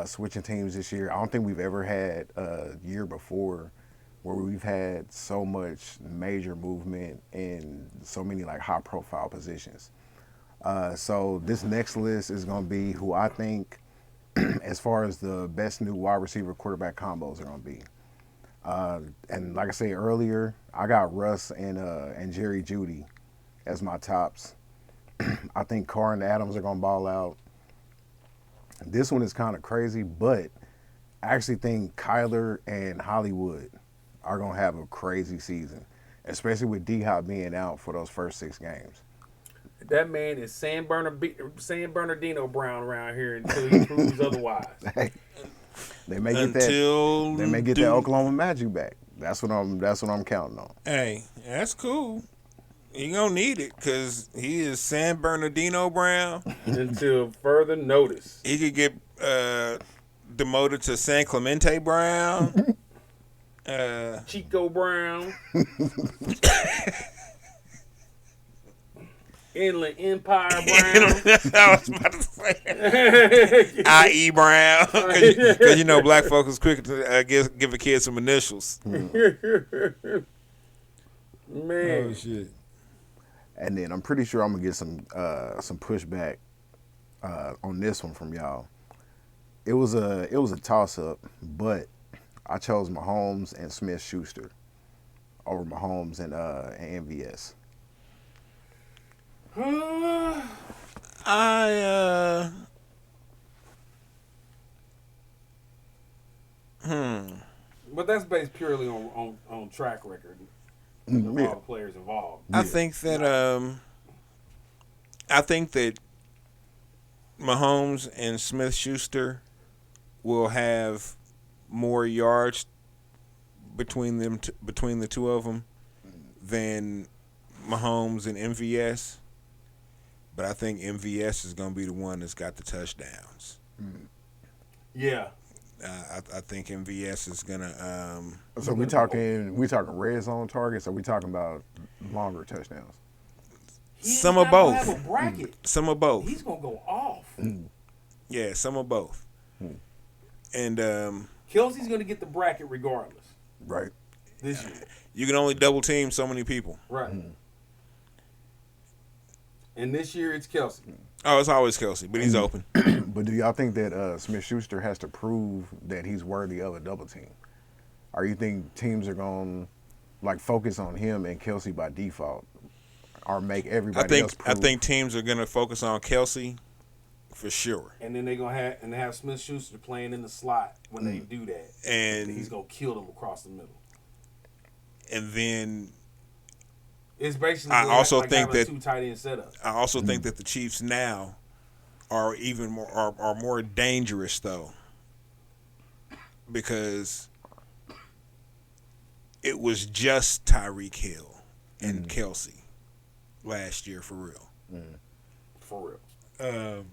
switching teams this year. I don't think we've ever had a year before where we've had so much major movement in so many like high profile positions. So this next list is going to be who I think as far as the best new wide receiver quarterback combos are gonna be. And like I said earlier, I got Russ and Jerry Judy as my tops. I think Carr and Adams are gonna ball out. This one is kind of crazy, but I actually think Kyler and Hollywood are gonna have a crazy season, especially with D-Hop being out for those first 6 games. That man is San Bernardino Brown around here until he proves otherwise. Hey, they may get Until that. They may get that Oklahoma Magic back. That's what I'm counting on. Hey, that's cool. He gonna need it because he is San Bernardino Brown. Until further notice. He could get demoted to San Clemente Brown. Chico Brown. Inland Empire Brown. I was about to say I.E. Brown. Because you know black folks is quick to give a kid some initials. Man. Oh, shit. And then I'm pretty sure I'm gonna get some pushback on this one from y'all. It was a toss up, but I chose Mahomes and Smith-Schuster over Mahomes and MVS. But that's based purely on track record of all the players involved. I think that Mahomes and Smith-Schuster will have more yards between the two of them than Mahomes and MVS. But I think MVS is going to be the one that's got the touchdowns. Yeah. I think MVS is going to. So we talking red zone targets, or we talking about longer touchdowns? Some of both. Have a bracket. Some of both. He's gonna go off. Yeah, some of both. And Kelsey's gonna get the bracket regardless. Right. This year. You can only double team so many people. Right. And this year it's Kelsey. Oh, it's always Kelsey, but he's open. But do y'all think that Smith-Schuster has to prove that he's worthy of a double team? Or you think teams are going to focus on him and Kelsey by default, or make everybody else prove? I think teams are going to focus on Kelsey for sure. And then they're gonna have Smith-Schuster playing in the slot when they do that. And he's gonna kill them across the middle. And then it's basically I also think having that a 2 tight end setup. I also think that the Chiefs now are even more are more dangerous though, because it was just Tyreek Hill and Kelsey last year for real. For real.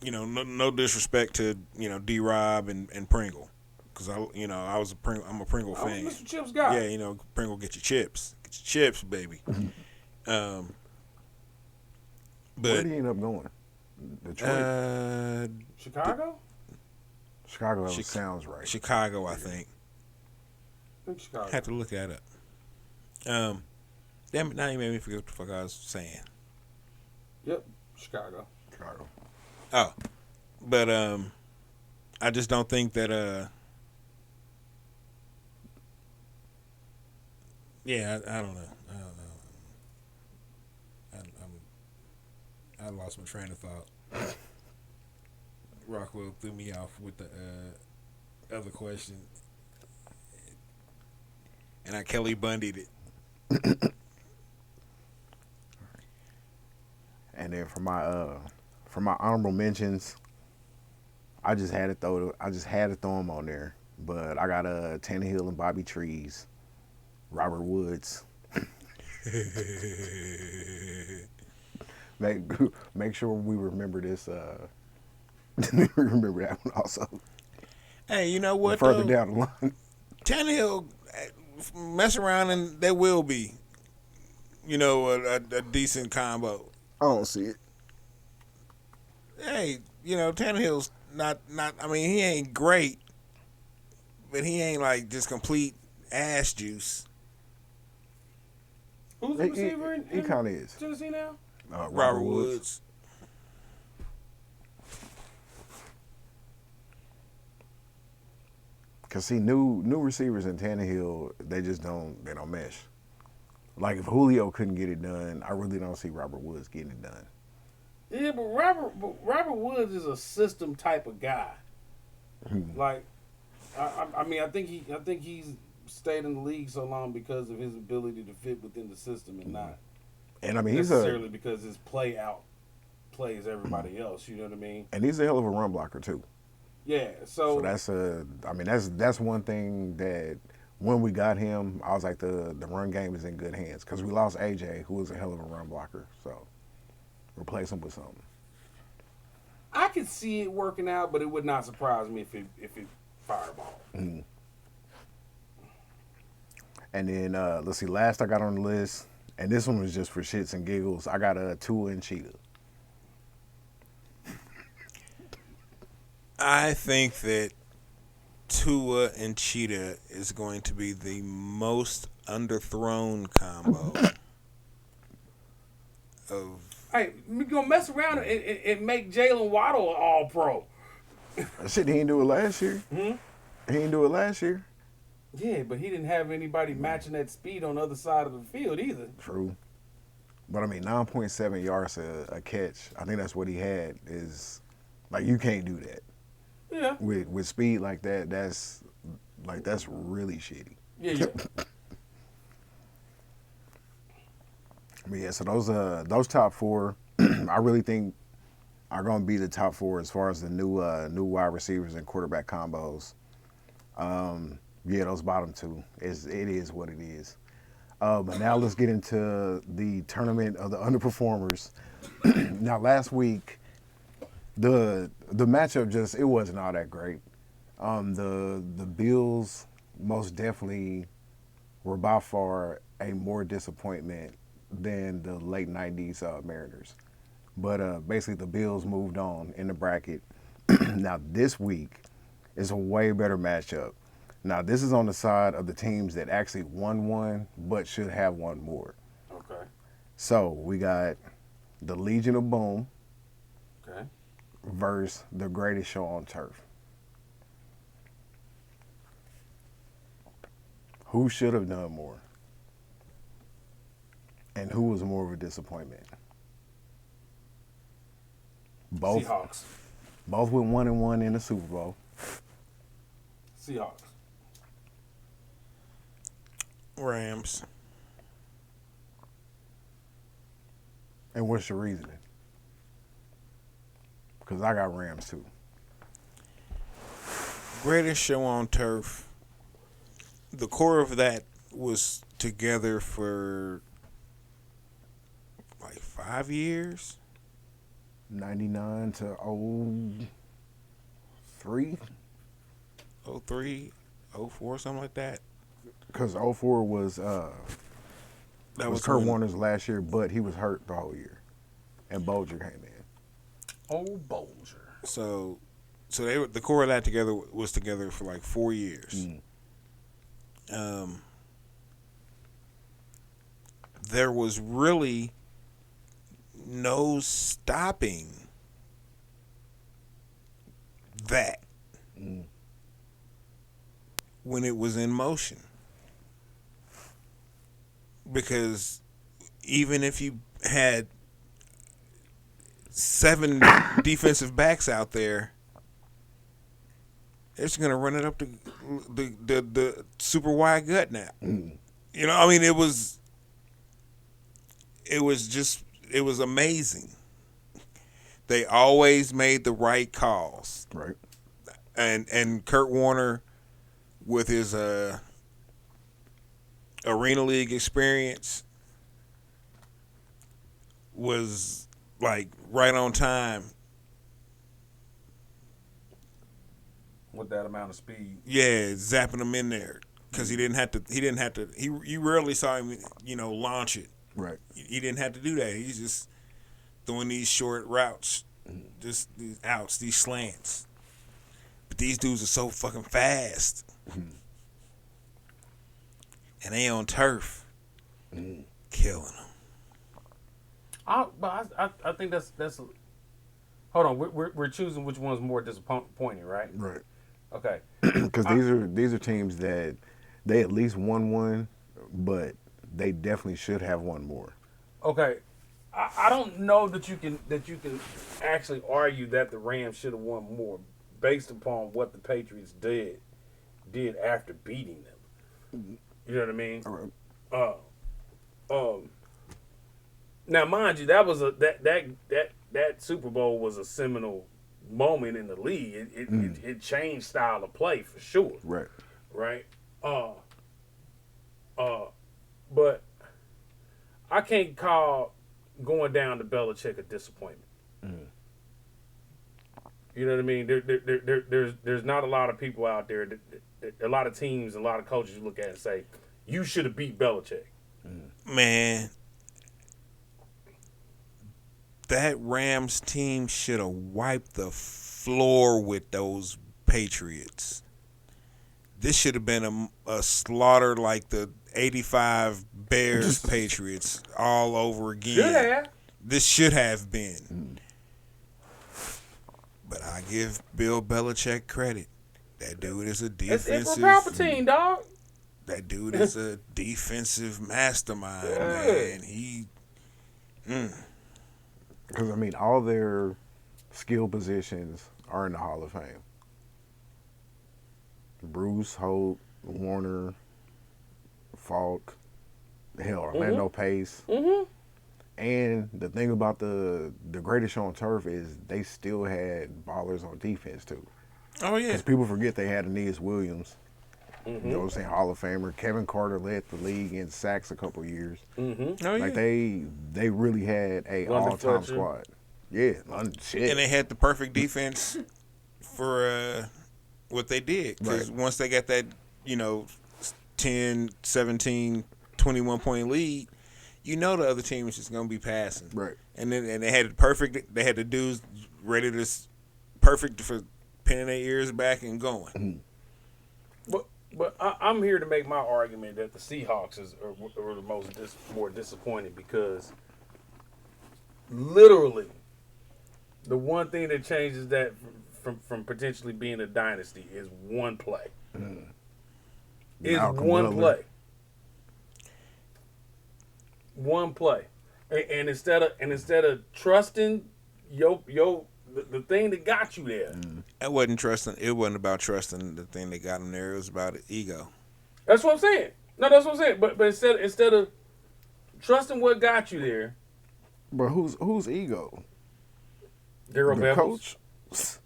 No disrespect to D-Rob and Pringle, because I'm a Pringle fan. Mr. Chips guy. Yeah, Pringle, get your chips, baby. But where did he end up going? Detroit, Chicago. Chicago sounds right. Chicago, I think. I think Chicago. Have to look that up. Damn it! Now you made me forget what the fuck I was saying. Yep, Chicago. Oh, but I just don't think that yeah, I don't know. I lost my train of thought. Rockwell threw me off with the other question, and I Kelly Bundy'd it. And then for my honorable mentions, I just had to throw them on there. But I got Tannehill and Bobby Trees, Robert Woods. Make sure we remember this. Remember that one also. Hey, you know what? Further down the line, Tannehill mess around and there will be, a decent combo. I don't see it. Hey, Tannehill's not. I mean, he ain't great, but he ain't like just complete ass juice. Who's the receiver in he kind of is. Tennessee now? Robert Woods. Cause see, new receivers in Tannehill, they don't mesh. Like if Julio couldn't get it done, I really don't see Robert Woods getting it done. Yeah, but Robert Woods is a system type of guy. Like, I mean, I think he's stayed in the league so long because of his ability to fit within the system and not And I mean, necessarily because his play outplays everybody else. You know what I mean? and he's a hell of a run blocker too. Yeah. So that's one thing that when we got him, I was like the run game is in good hands because we lost AJ, who was a hell of a run blocker. So replace him with something. I could see it working out, but it would not surprise me if it fireball. And then let's see, last I got on the list, and this one was just for shits and giggles. I got a Tua and Cheetah. I think that Tua and Cheetah is going to be the most underthrown combo of. Hey, we gonna mess around and make Jalen Waddle an All-Pro. Shit, he didn't do it last year. He didn't do it last year. Yeah, but he didn't have anybody matching that speed on the other side of the field either. True. But I mean, 9.7 yards a catch. I think that's what he had. Is like you can't do that. Yeah. With speed like that. That's really shitty. Yeah. But yeah, so those top four, I really think are going to be the top four as far as the new wide receivers and quarterback combos. Yeah, those bottom two it is what it is. But now let's get into the tournament of the underperformers. Now last week, the matchup it wasn't all that great. The Bills most definitely were by far a more disappointment than the late 90s Mariners. But basically the Bills moved on in the bracket. Now this week is a way better matchup. Now this is on the side of the teams that actually won one but should have won more. Okay. So we got the Legion of Boom Okay. versus the Greatest Show on Turf. Who should have done more? And who was more of a disappointment? Both. Seahawks. Both went 1-1 in the Super Bowl. Seahawks. Rams. And what's your reasoning? Because I got Rams too. Greatest Show on Turf. The core of that was together for like 5 years. 99 to 03? 03, 04, something like that. Because 04 was That was Kurt when- Warner's last year, but he was hurt the whole year. And Bolger came in. Oh, Bolger. So the core of that was together for like 4 years. There was really no stopping that when it was in motion. Because even if you had 7 defensive backs out there, it's going to run it up the super wide gut now. You know, I mean, it was amazing. They always made the right calls. Right. And Kurt Warner, with his Arena League experience, was like right on time. With that amount of speed. Yeah, zapping them in there because he didn't have to. You rarely saw him, launch it. Right. He didn't have to do that. He's just throwing these short routes, just these outs, these slants. But these dudes are so fucking fast, and they on turf, killing them. I think that's. Hold on, we're choosing which one's more disappointing, right? Right. Okay. Because these are teams that they at least won one, but they definitely should have won more. Okay. I don't know that you can actually argue that the Rams should have won more based upon what the Patriots did after beating them. You know what I mean? All right. Now, mind you, that Super Bowl was a seminal moment in the league. It changed style of play for sure. Right. Right. But I can't call going down to Belichick a disappointment. You know what I mean? There's not a lot of people out there, a lot of teams, a lot of coaches you look at and say, you should have beat Belichick. Man, that Rams team should have wiped the floor with those Patriots. This should have been a slaughter like the 85 Bears Patriots all over again. Should have. This should have been. But I give Bill Belichick credit. That dude is a defensive. It's for Palpatine, dog. That dude is a defensive mastermind, Yeah. man. He. Because, I mean, all their skill positions are in the Hall of Fame. Bruce, Holt, Warner, Falk, hell, Orlando Pace. Mm-hmm. And the thing about the greatest show on turf is they still had ballers on defense, too. Oh, yeah. Because people forget they had Aeneas Williams. Mm-hmm. You know what I'm saying? Hall of Famer. Kevin Carter led the league in sacks a couple years. Mm-hmm. Oh, yeah. Like, they really had a London all-time Fletcher. squad. Yeah, shit. And they had the perfect defense for what they did. Because Right. once they got that, 10, 17, 21-point lead, the other team is just going to be passing. Right. And then they had the dudes ready to, perfect for pinning their ears back and going. But I'm here to make my argument that the Seahawks are the more disappointing because literally the one thing that changes that from potentially being a dynasty is one play. Is Malcolm one Butler. play. One play. And instead of trusting the thing that got you there. It wasn't trusting. It wasn't about trusting the thing that got him there. It was about ego. That's what I'm saying. No, that's what I'm saying. But instead of trusting what got you there, But whose ego? Daryl The Bevel's. coach?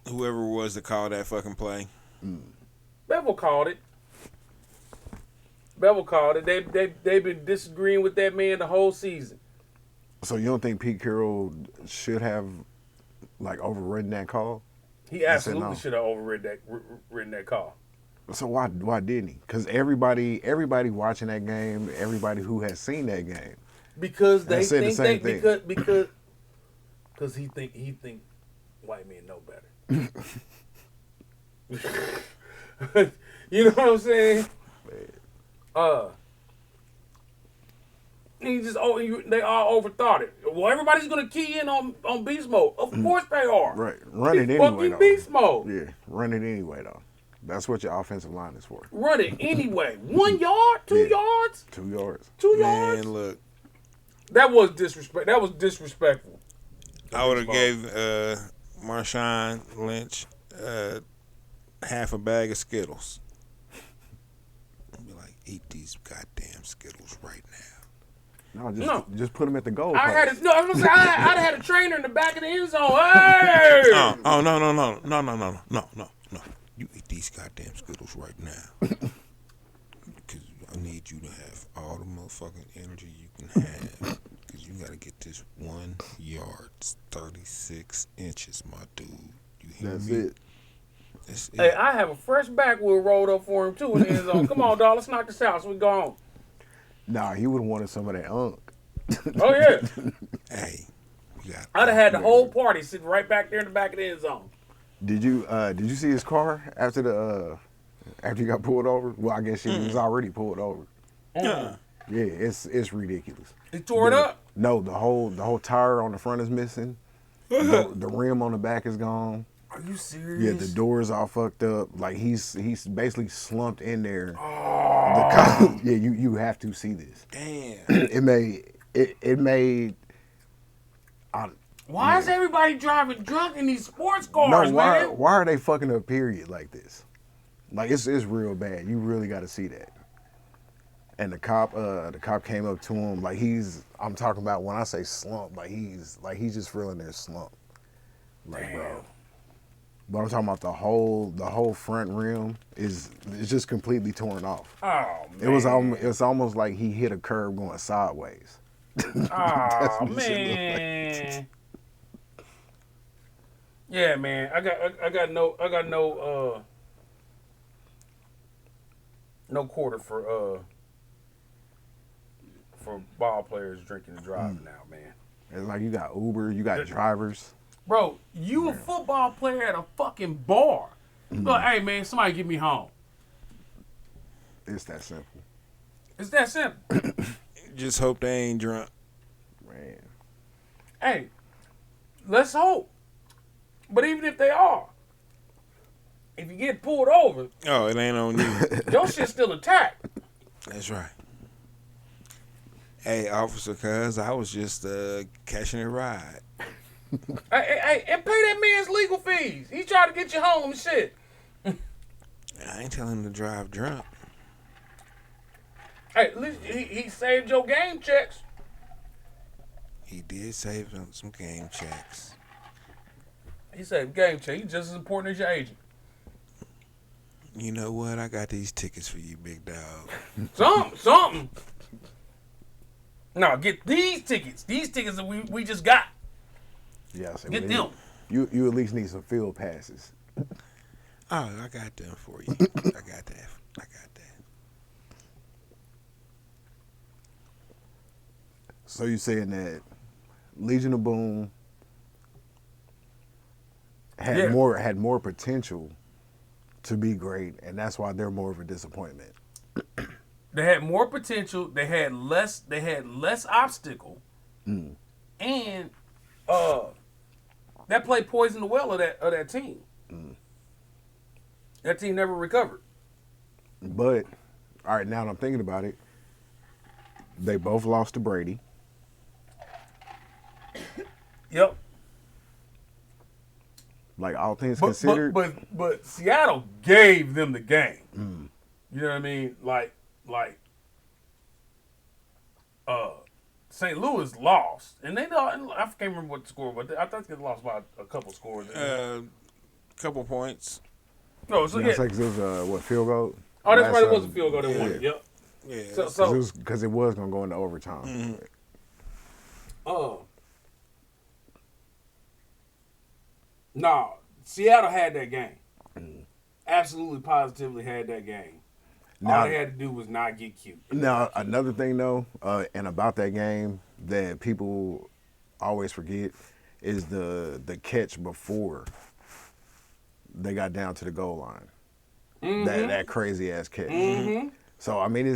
Whoever it was that called that fucking play. Bevel called it. They've been disagreeing with that man the whole season. So you don't think Pete Carroll should have overridden that call? He said absolutely no. should have overridden that call. So why didn't he? Because everybody watching that game, everybody who has seen that game, Because they said the think same thing. because he think white men know better. You know what I'm saying? They all overthought it. Well, everybody's gonna key in on beast mode. Of course they are. right? Run it It's anyway, fucking though. beast mode. Yeah, run it anyway, though. That's what your offensive line is for. Run it anyway. 1 yard, 2 Yeah. yards, 2 yards. 2 Man, yards. look. That was disrespect. That was disrespectful. I would have gave Marshawn Lynch half a bag of Skittles. I'd be like, eat these goddamn Skittles right now. No, just put him at the goal I post. had no. I was gonna say I'd had a trainer in the back of the end zone. Hey! Oh no. You eat these goddamn Skittles right now. Because I need you to have all the motherfucking energy you can have. Because you got to get this 1 yard, 36 inches, my dude. You hear That's me? it. That's it. Hey, I have a fresh backwood rolled up for him too in the end zone. Come on, dog. Let's knock this out so we go on. Nah, he would have wanted some of that unk. Oh yeah. Hey, we got. I'd have had the whole party sitting right back there in the back of the end zone. Did you see his car after he got pulled over? Well, I guess he was already pulled over. Yeah. Yeah, it's ridiculous. He tore it up. No, the whole tire on the front is missing. The rim on the back is gone. Are you serious? Yeah, the doors all fucked up. Like he's basically slumped in there. Oh, Yeah, you have to see this. Damn. It made. why is everybody driving drunk in these sports cars, No, man? why are they fucking up? Period like this. Like it's real bad. You really got to see that. And the cop came up to him like I'm talking about when I say slump, like he's just feeling their slump. Like, Damn. bro. But I'm talking about the whole front rim it's just completely torn off. Oh man. It was almost like he hit a curb going sideways. Oh what it shit looked man. Yeah, man. I got no quarter for ball players drinking and driving now, man. It's like you got Uber, you got drivers. Bro, you a football player at a fucking bar. Look, hey man, somebody get me home. It's that simple. It's that simple. Just hope they ain't drunk. Man. Hey, let's hope. But even if they are, if you get pulled over, Oh, it ain't on you. your shit's still intact. That's right. Hey, officer, cuz I was just catching a ride. Hey, and pay that man's legal fees. He tried to get you home and shit. I ain't telling him to drive drunk. Hey, at least he saved your game checks. He did save some game checks. He saved game checks. He's just as important as your agent. You know what? I got these tickets for you, big dog. Something. No, get these tickets. These tickets that we just got. Yeah, so Get them. You at least need some field passes. Oh, I got them for you. I got that. So you saying that Legion of Boom had more potential to be great, and that's why they're more of a disappointment. They had more potential. They had less obstacle, and that play poisoned the well of that team. That team never recovered. But all right, now that I'm thinking about it, they both lost to Brady. Yep. Like all things considered, but Seattle gave them the game. You know what I mean? Like St. Louis lost, and they don't. I can't remember what the score, but I think they lost by a couple scores. Couple points. No, so yeah, it's like it was field goal. Oh, that's right. It was a field goal that won. Yep. Yeah. So because it was gonna go into overtime. No, Seattle had that game. Absolutely, positively had that game. Now, all they had to do was not get cute. Now, another thing though, and about that game that people always forget is the catch before they got down to the goal line. That crazy ass catch. So I mean,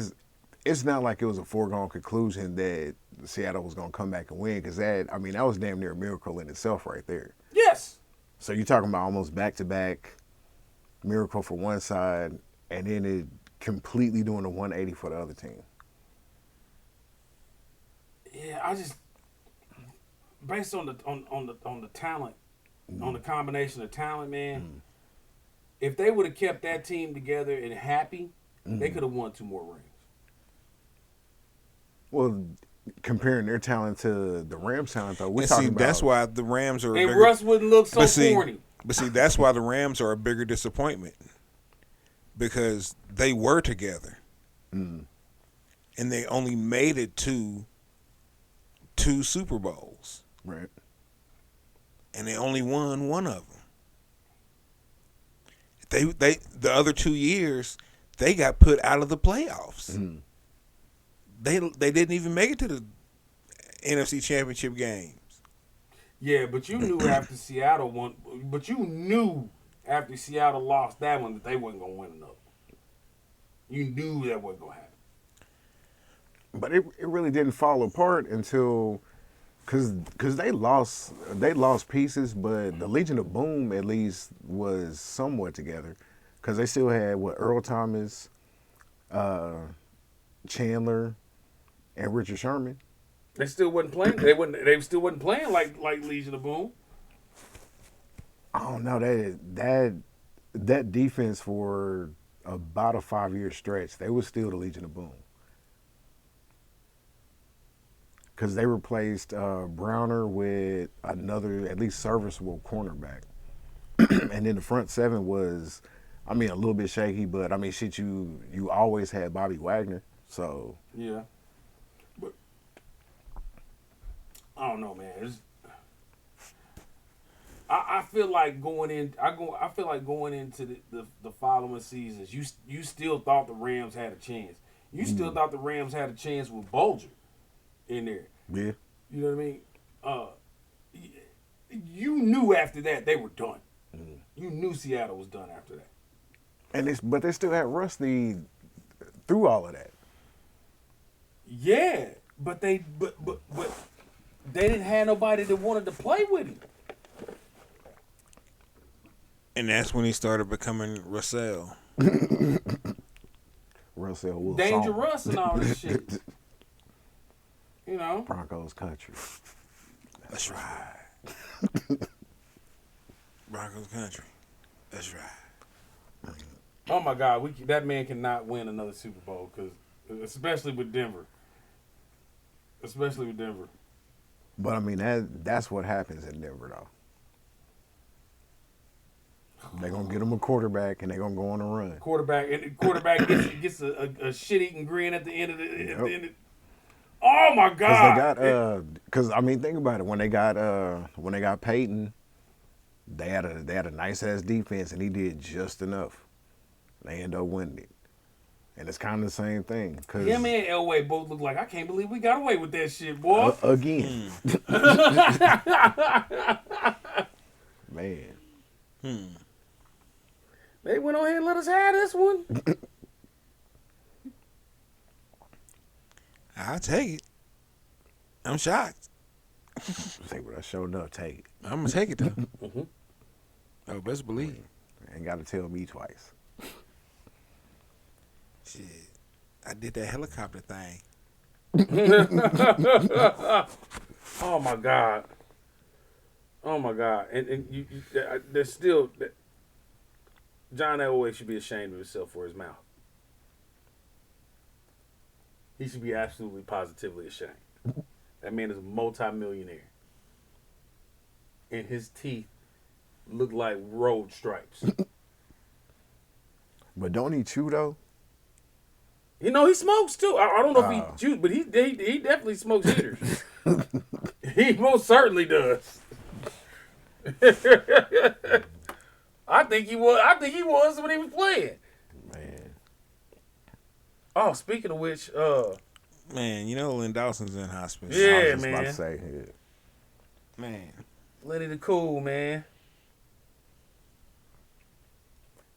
it's not like it was a foregone conclusion that Seattle was gonna come back and win, because that was damn near a miracle in itself right there. Yes. So you're talking about almost back-to-back miracle for one side, and then it completely doing a 180 for the other team. Yeah, I just based on the talent, on the combination of talent, man. If they would have kept that team together and happy, they could have won 2 more rings. Well, comparing their talent to the Rams' talent, though, That's why the Rams are. And Russ wouldn't look so corny. But see, that's why the Rams are a bigger disappointment, because they were together, and they only made it to 2 Super Bowls, right? And they only won one of them. They the other 2 years they got put out of the playoffs. They didn't even make it to the NFC Championship games. Yeah, but you knew after Seattle won. But you knew after Seattle lost that one that they wasn't gonna win another. You knew that wasn't gonna happen. But it really didn't fall apart until Cause they lost pieces, but the Legion of Boom at least was somewhat together. Cause they still had Earl Thomas, Chandler, and Richard Sherman. They still wasn't playing. They still wasn't playing like Legion of Boom. I don't know that defense for about a 5-year stretch, they was still the Legion of Boom. Because they replaced Browner with another at least serviceable cornerback. And then the front seven was, I mean, a little bit shaky, but I mean, shit, you always had Bobby Wagner. So Yeah. But I don't know, man. I feel like going into the following seasons, you still thought the Rams had a chance. You still thought the Rams had a chance with Bolger in there. yeah, You know what I mean? You knew after that they were done. You knew Seattle was done after that. but they still had Rusty through all of that. Yeah, but they didn't have nobody that wanted to play with him. And that's when he started becoming Russell. Russell Wilson. Dangerous and all this shit. You know? Broncos country. That's right. Broncos country. That's right. Oh my God, that man cannot win another Super Bowl, especially with Denver. But I mean that's what happens in Denver though. They're gonna get him a quarterback and they're gonna go on a run. Quarterback gets a shit-eating grin at the end of the. Oh my God! Because I mean, think about it. When they got Peyton, they had a nice ass defense, and he did just enough. They end up winning it, and it's kind of the same thing. Cause him and Elway both look like, I can't believe we got away with that shit, boy. Again, man. They went on here and let us have this one. I'll take it. I'm shocked. Say what I showed up. Take it. I'm gonna take it though. Oh, best believe. Ain't got to tell me twice. Shit, I did that helicopter thing. Oh my God. And you there's still John Elway should be ashamed of himself for his mouth. He should be absolutely positively ashamed. That man is a multi-millionaire. And his teeth look like road stripes. But don't he chew though? You know, he smokes too. I don't know if he chews, but he definitely smokes heaters. He most certainly does. I think he was when he was playing. Man. Oh, speaking of which, Man, you know Lynn Dawson's in hospice. Yeah, I was just man. about to say, yeah. Man. Lenny the Cool, man.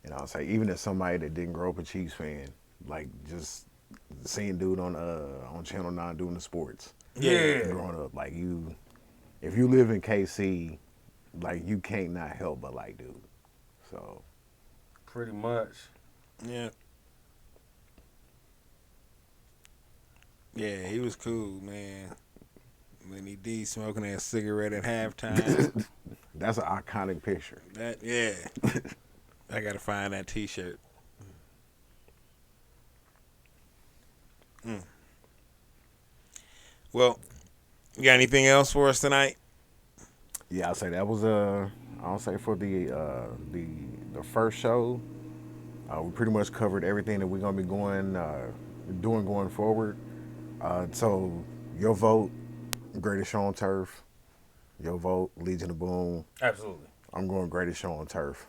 And I'll say, even as somebody that didn't grow up a Chiefs fan, like just seeing dude on Channel 9 doing the sports. Yeah. Growing up, like if you live in KC, like you can't not help but like dude. So. Pretty much. Yeah. Yeah, he was cool, man. Lenny D smoking that cigarette at halftime. That's an iconic picture. Yeah. I gotta find that T-shirt. Well, you got anything else for us tonight? Yeah, I'll say that was I'll say for the first show, we pretty much covered everything that we're gonna be doing going forward. So your vote, greatest show on turf. Your vote, Legion of Boom. Absolutely. I'm going greatest show on turf.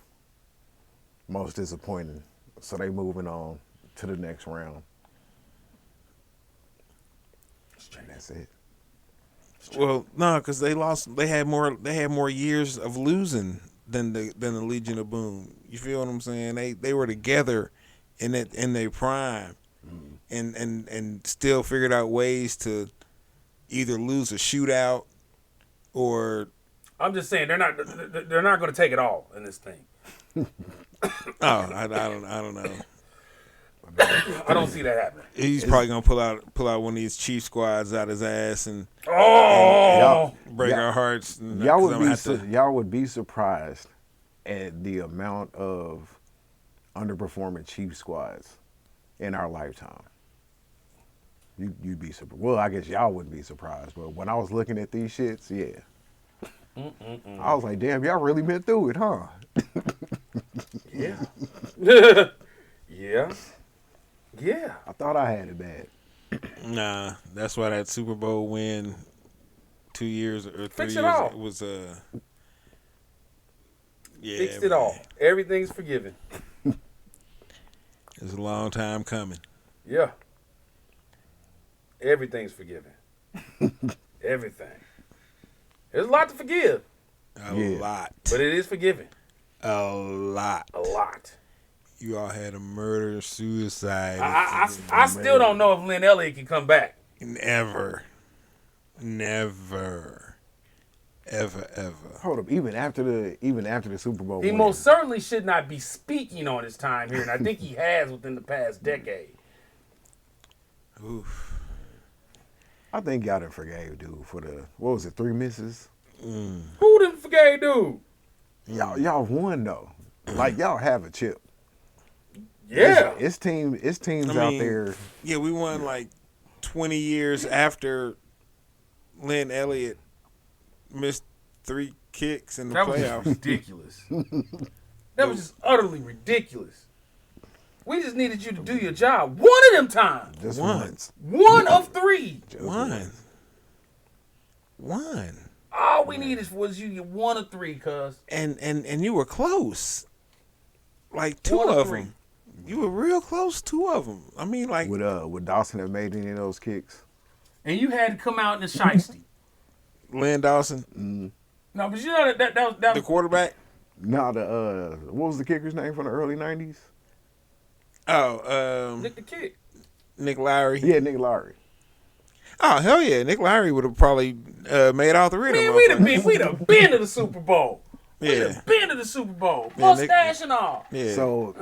Most disappointing. So they moving on to the next round. And that's it. Well, no, because they lost. They had more years of losing than the Legion of Boom. You feel what I'm saying? They were together in their prime, and still figured out ways to either lose a shootout or I'm just saying they're not going to take it all in this thing. I don't know. I don't see that happening. He's probably gonna pull out one of these Chief squads out his ass and Oh, break y'all- our hearts. And, Y'all 'cause would I'm be gonna have to- y'all would be surprised at the amount of underperforming Chief squads in our lifetime. You'd be surprised. Well, I guess y'all wouldn't be surprised, but when I was looking at these shits, yeah. I was like, damn, y'all really been through it, huh? yeah, yeah, yeah. I thought I had it bad. Nah, that's why that Super Bowl win 2 years or 3 Fix years it all. was yeah, Fixed it man. all. Everything's forgiven. It's a long time coming. Yeah. Everything's forgiven. Everything. There's a lot to forgive, A Yeah. lot. but it is forgiven. A lot. A lot. You all had a murder, suicide. I still don't know if Lynn Elliott can come back. Never. Ever. Hold up, even after the Super Bowl He win, most certainly should not be speaking on his time here, and I think he has within the past decade. Oof. I think y'all done forgave dude for the, what was it, 3 misses? Who done forgave dude? Y'all won though. Like y'all have a chip. Yeah. It's teams I out mean, there. Yeah, we won like 20 years after Lynn Elliott missed 3 kicks in the That was just playoffs. ridiculous. That was just utterly ridiculous. We just needed you to do your job one of them times. Just Once. One of 3. Just One. All we needed was you get 1 of 3, cuz. And you were close. Like 2 1 of of 3. them. You were real close, 2 of them. I mean, like, Would Dawson have made any of those kicks? And you had to come out in the shiesty. Lynn Dawson, No, but you know that the was quarterback. No, what was the kicker's name from the early '90s? Oh, Nick the Kid. Nick Lowry. Yeah, Nick Lowry. Oh, hell yeah. Nick Lowry would have probably made all 3 of them. Man, we'd have been to the Super Bowl. We'd Yeah. have been to the Super Bowl. Yeah, Nick- Mustache and all. Yeah. So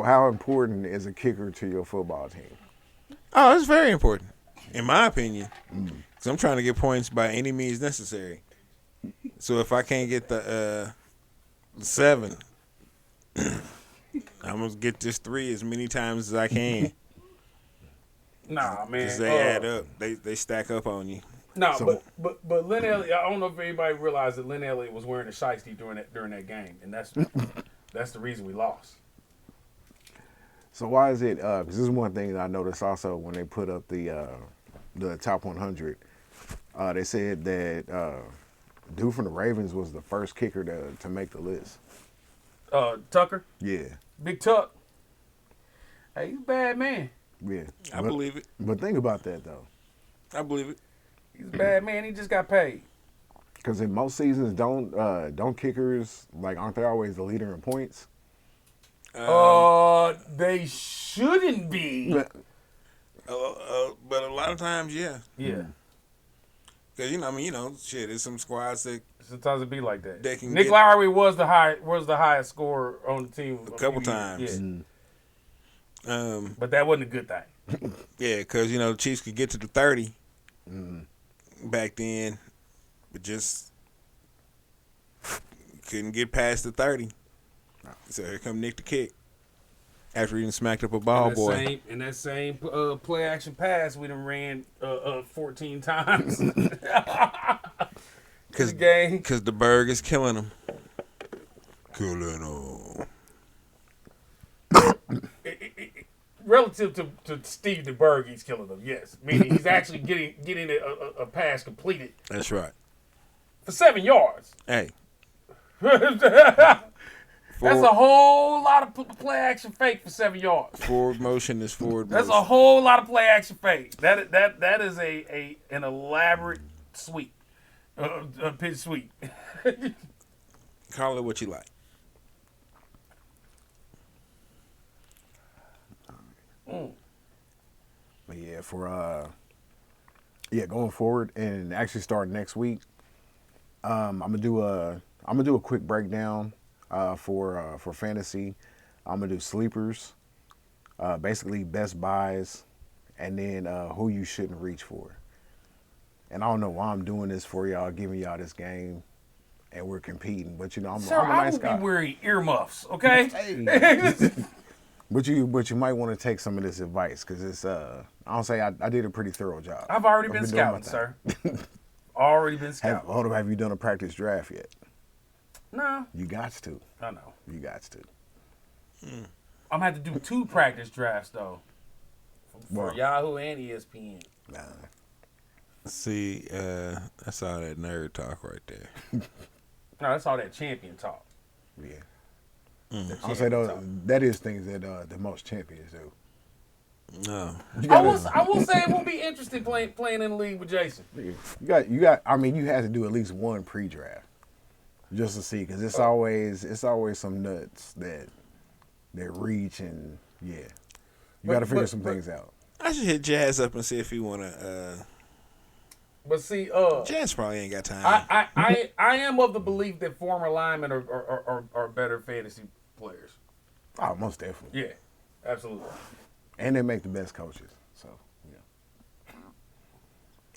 how important is a kicker to your football team? Oh, it's very important, in my opinion. Because I'm trying to get points by any means necessary. So if I can't get the 7, I'm going to get this 3 as many times as I can. Nah, man. Because they add up. They stack up on you. No, So- but Lynn Elliott, I don't know if anybody realized that Lynn Elliott was wearing a shiesty during that game, and that's the reason we lost. So why is it? Because this is one thing that I noticed also when they put up the top 100. They said that dude from the Ravens was the first kicker to make the list. Tucker, Yeah, Big Tuck. Hey, he's a bad man. yeah. I believe it. But think about that though, I believe it. He's a bad man. He just got paid. because in most seasons, don't kickers aren't they always the leader in points? They shouldn't be. But a lot of times, yeah. Yeah. Because, shit, there's some squads that Sometimes it be like that. They can Nick get- Lowry was the highest scorer on the team A couple few times. years. Yeah. But that wasn't a good thing. yeah, because, the Chiefs could get to the 30 back then, but just couldn't get past the 30. So here come Nick the Kick. After he done smacked up a ball boy. That same play action pass we done ran 14 times. Because game. the Berg is killing him. Killing him. Relative to Steve DeBerg, he's killing them. Yes, meaning he's actually getting a pass completed That's right. for 7 yards. Hey. That's a whole lot of play action fake for 7 yards. Forward motion is forward That's motion. a whole lot of play action fake. That is an elaborate sweep, pitch sweep. Call it what you like. But yeah, going forward and actually starting next week, I'm gonna do a quick breakdown for fantasy. I'm gonna do sleepers, basically best buys, and then who you shouldn't reach for. And I don't know why I'm doing this for y'all, giving y'all this game, and we're competing. But you know, I'm Sir, a nice I will guy. be wearing earmuffs, okay? Hey. But you might want to take some of this advice because it's I'll say I did a pretty thorough job. I've already been doing my scouting, thing. sir. Already been scouting. Hold on, have you done a practice draft yet? No, You got to. I know. You got to. I'm gonna have to do 2 practice drafts though, for Well, Yahoo and ESPN. nah. See, I saw that nerd talk right there. No, that's all that champion talk. Yeah. That I'll say champion though, talk. that is things that the most champions do. No, I will say it will be interesting playing in the league with Jason. You got. I mean, you have to do at least one pre-draft just to see because it's always some nuts that reach and yeah. You got to figure some things out. I should hit Jazz up and see if he wanna. But see, Jazz probably ain't got time. I am of the belief that former linemen are better fantasy players. Oh, most definitely. Yeah, absolutely. And they make the best coaches. So yeah.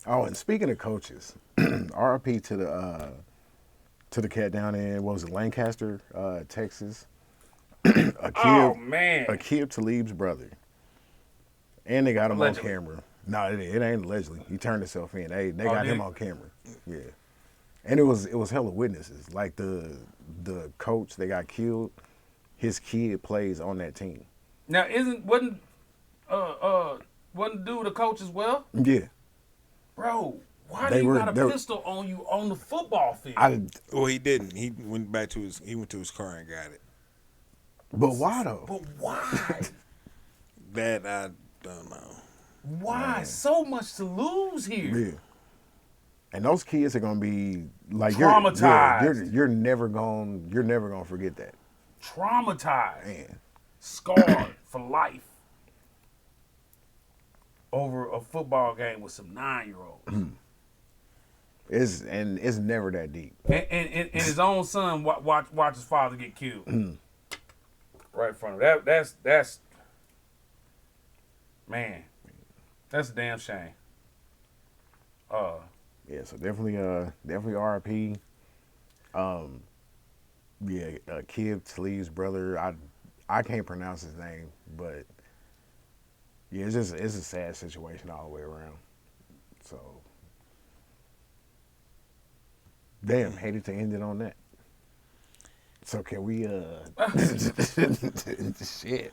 Oh, and speaking of coaches, RIP to the cat down in what was it, Lancaster, Texas. Oh man, Akib Talib's brother. And they got him Allegedly. on camera. No, it ain't allegedly. He turned himself in. They got him on camera. Yeah. And it was hella witnesses. Like the coach that got killed, his kid plays on that team. now wasn't dude a coach as well, Yeah. bro? Why They do you were- got a they were- pistol on you on the football field? Well, he didn't. He went to his car and got it. But why though? But why? That I don't know. Why so much to lose here? Yeah. And those kids are gonna be like Traumatized. You're never gonna forget that. Traumatized, Man. scarred for life over a football game with some 9-year-olds. It's never that deep. and his own son watch his father get killed right in front of him. That's man, that's a damn shame. Yeah, so definitely RIP. Yeah, Kib Talib's brother. I can't pronounce his name, but yeah, it's a sad situation all the way around. So damn, hated to end it on that. So can we shit.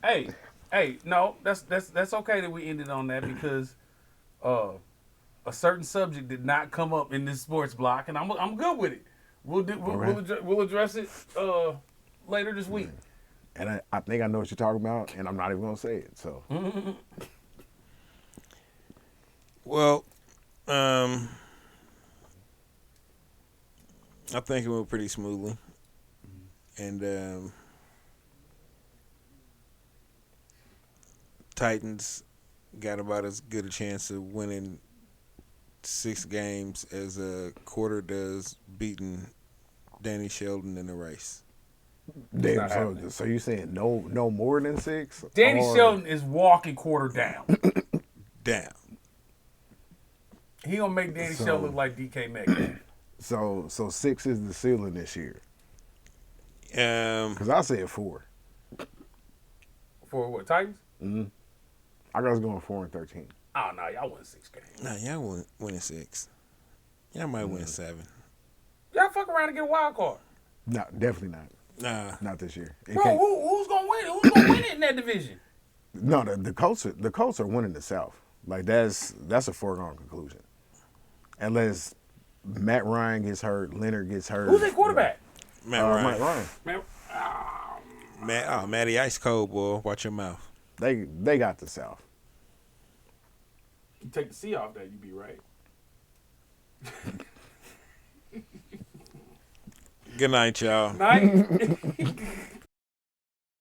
Hey, no, that's okay that we ended on that because a certain subject did not come up in this sports block, and I'm good with it. We'll address it later this week. And I think I know what you're talking about, and I'm not even gonna say it. So Well, I think it went pretty smoothly, and Titans got about as good a chance of winning 6 games as a quarter does beating Danny Sheldon in the race. damn. not happening. So you saying no more than 6? Danny Or- Shelton is walking quarter down. Damn. He gonna make Danny So- Shelton look like DK Metcalf. So 6 is the ceiling this year. Because I said 4. For what, Titans? I got us going 4-13. Oh no, y'all won 6 games. Nah, y'all winning 6. Y'all might win 7. Y'all fuck around and get a wild card. No, definitely not. Nah. Not this year. It Bro, can't- who's gonna win it? Who's gonna win it in that division? No, the Colts are winning the South. Like that's a foregone conclusion. Unless Matt Ryan gets hurt, Leonard gets hurt. Who's their quarterback? Matt Ryan. Matt Ryan. Man, Matty Ice Cold, boy. Watch your mouth. They got the South. you take the C off that, you be right. Good night, y'all. Night.